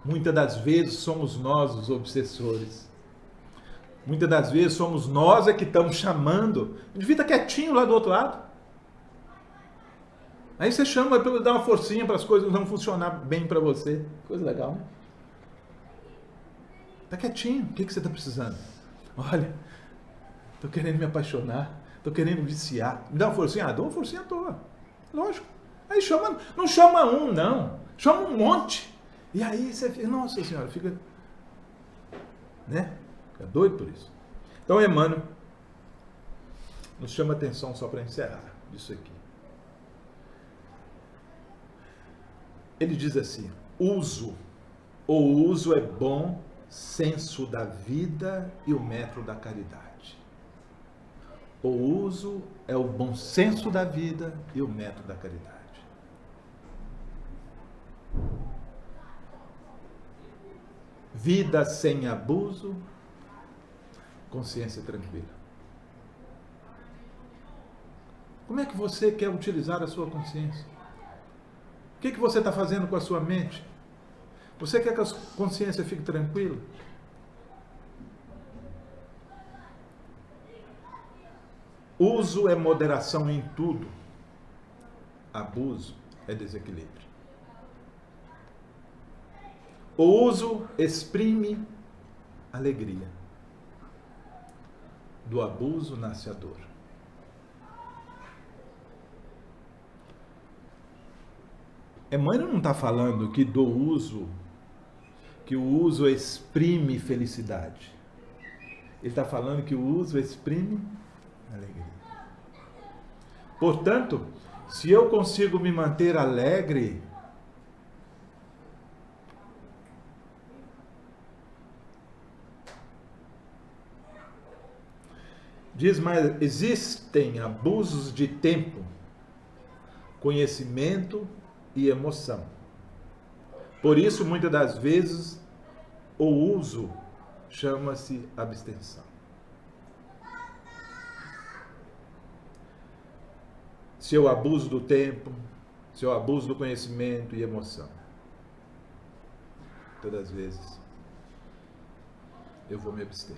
Muitas das vezes somos nós os obsessores. Muitas das vezes somos nós que estamos chamando. Devia estar quietinho lá do outro lado. Aí você chama para dar uma forcinha para as coisas não funcionar bem para você. Coisa legal, né? Está quietinho. O que você está precisando? Olha, estou querendo me apaixonar. Estou querendo viciar. Me dá uma forcinha? Ah, dou uma forcinha à toa. Lógico. Aí chama, não chama um, não. Chama um monte. E aí você fica, nossa senhora, fica, né? Fica doido por isso. Então Emmanuel nos chama a atenção só para encerrar isso aqui. Ele diz assim: o uso é bom senso da vida e o método da caridade. O uso é o bom senso da vida e o método da caridade. Vida sem abuso, consciência tranquila. Como é que você quer utilizar a sua consciência? O que você está fazendo com a sua mente? Você quer que a consciência fique tranquila? Uso é moderação em tudo. Abuso é desequilíbrio. O uso exprime alegria. Do abuso nasce a dor. Emmanuel não está falando que que o uso exprime felicidade. Ele está falando que o uso exprime alegria. Portanto, se eu consigo me manter alegre, diz mais, existem abusos de tempo, conhecimento e emoção. Por isso, muitas das vezes, o uso chama-se abstenção. Se eu abuso do tempo, se eu abuso do conhecimento e emoção, todas as vezes eu vou me abster.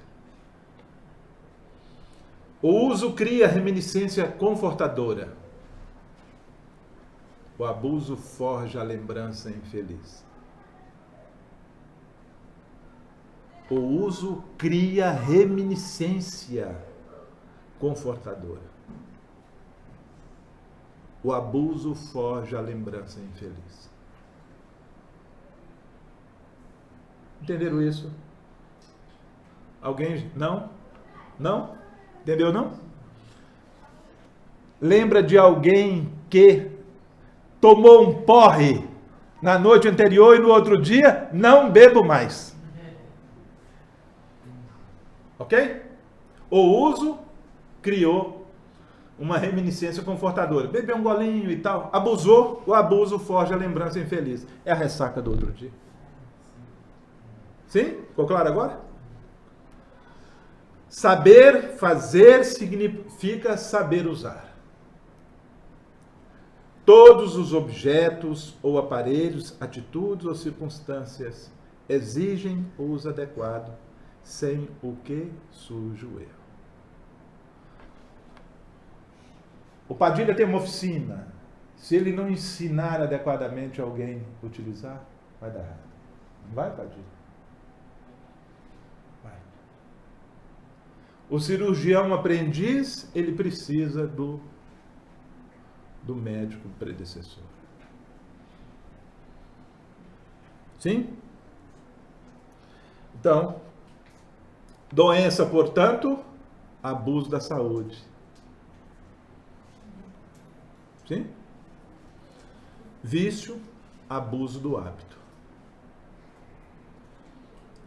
O uso cria reminiscência confortadora. O abuso forja a lembrança infeliz. O uso cria reminiscência confortadora. O abuso forja a lembrança infeliz. Entenderam isso? Alguém? Não? Não? Entendeu não? Lembra de alguém que tomou um porre na noite anterior e no outro dia, não bebo mais. Ok? O uso criou uma reminiscência confortadora. Bebeu um golinho e tal, abusou, o abuso forja a lembrança infeliz. É a ressaca do outro dia. Sim? Ficou claro agora? Saber fazer significa saber usar. Todos os objetos ou aparelhos, atitudes ou circunstâncias exigem o uso adequado, sem o que surge o erro. O Padilha tem uma oficina. Se ele não ensinar adequadamente alguém a utilizar, vai dar errado. Não vai, Padilha? Vai. O cirurgião aprendiz, ele precisa do médico predecessor. Sim? Então, doença, portanto, abuso da saúde. Sim? Vício, abuso do hábito.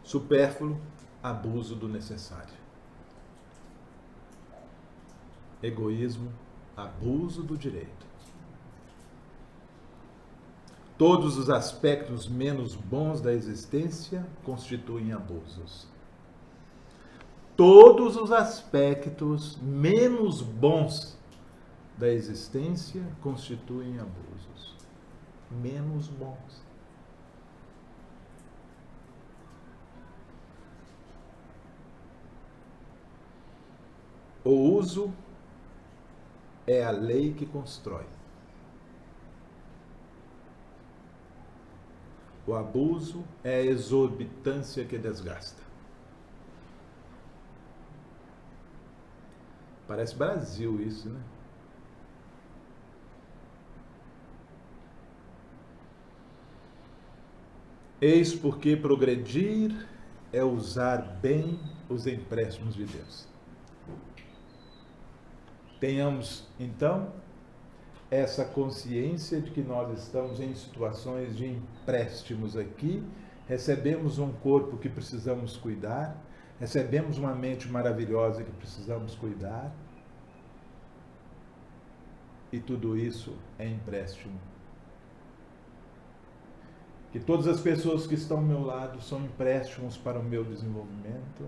Supérfluo, abuso do necessário. Egoísmo, abuso do direito. Todos os aspectos menos bons da existência constituem abusos. Todos os aspectos menos bons da existência constituem abusos. Menos bons. O uso é a lei que constrói. O abuso é a exorbitância que desgasta. Parece Brasil isso, né? Eis porque progredir é usar bem os empréstimos de Deus. Tenhamos, então, essa consciência de que nós estamos em situações de empréstimos aqui, recebemos um corpo que precisamos cuidar, recebemos uma mente maravilhosa que precisamos cuidar, e tudo isso é empréstimo. Que todas as pessoas que estão ao meu lado são empréstimos para o meu desenvolvimento,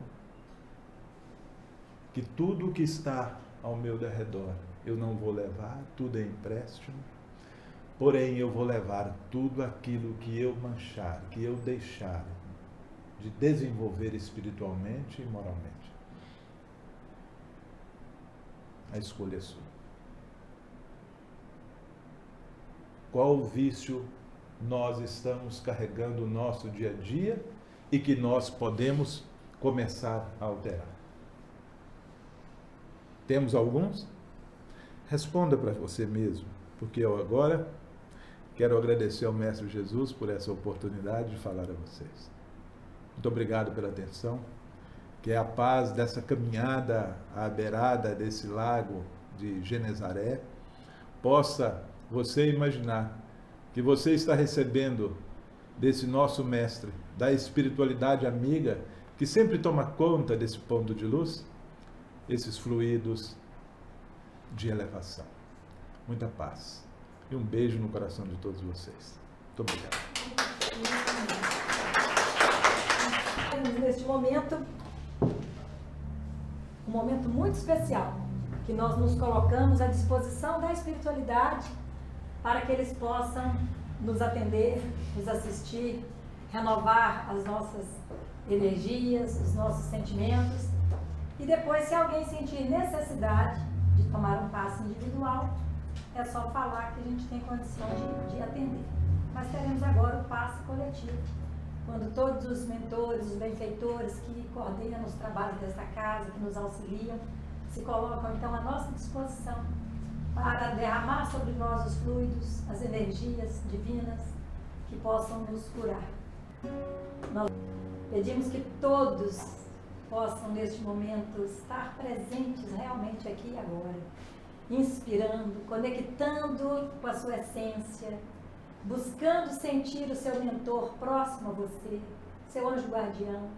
que tudo o que está ao meu derredor eu não vou levar, tudo é empréstimo, porém eu vou levar tudo aquilo que eu manchar, que eu deixar de desenvolver espiritualmente e moralmente. A escolha é sua. Qual o vício nós estamos carregando no nosso dia a dia e que nós podemos começar a alterar? Temos alguns? Responda para você mesmo, porque eu agora Quero agradecer ao Mestre Jesus por essa oportunidade de falar a vocês. Muito obrigado pela atenção. Que a paz dessa caminhada à beirada desse lago de Genezaré possa você imaginar que você está recebendo desse nosso Mestre, da espiritualidade amiga, que sempre toma conta desse ponto de luz, esses fluidos de elevação. Muita paz. E um beijo no coração de todos vocês. Muito obrigado. Neste momento, um momento muito especial, que nós nos colocamos à disposição da espiritualidade para que eles possam nos atender, nos assistir, renovar as nossas energias, os nossos sentimentos. E depois, se alguém sentir necessidade de tomar um passe individual, é só falar que a gente tem condição de atender. Mas teremos agora o passe coletivo, quando todos os mentores, os benfeitores que coordenam os trabalhos desta casa, que nos auxiliam, se colocam então à nossa disposição para derramar sobre nós os fluidos, as energias divinas que possam nos curar. Nós pedimos que todos possam neste momento estar presentes realmente aqui e agora, inspirando, conectando com a sua essência, buscando sentir o seu mentor próximo a você, seu anjo guardião,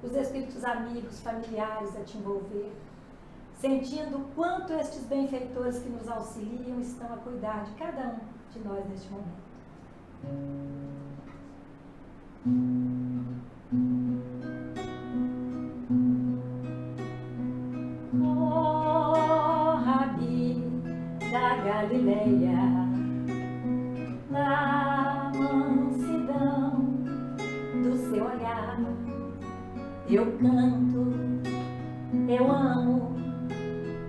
os espíritos amigos, familiares a te envolver, sentindo o quanto estes benfeitores que nos auxiliam estão a cuidar de cada um de nós neste momento. Oh, Rabi da Galileia, na mansidão do seu olhar, eu canto, eu amo,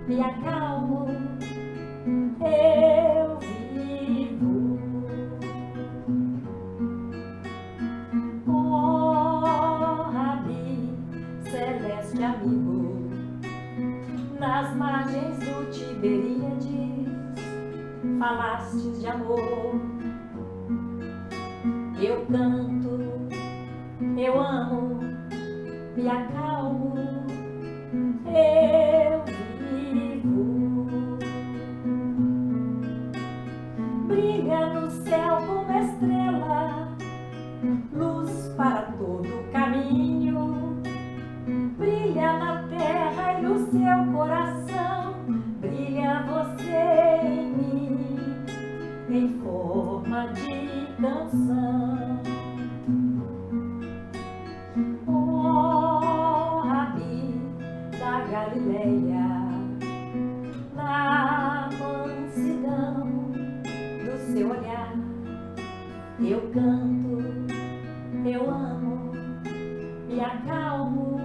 me acalmo, eu vivo. Oh, Rabi, celeste amigo, nas margens do Tiberíades, falastes de amor. Eu canto, eu amo, me acalmo, eu vivo. Brilha no céu como estrela, luz para todo o caminho. Brilha na terra e no seu coração, brilha você em mim, em forma de canção. Oh, Rabi da Galileia, na mansidão do seu olhar, eu canto, eu amo, me acalmo,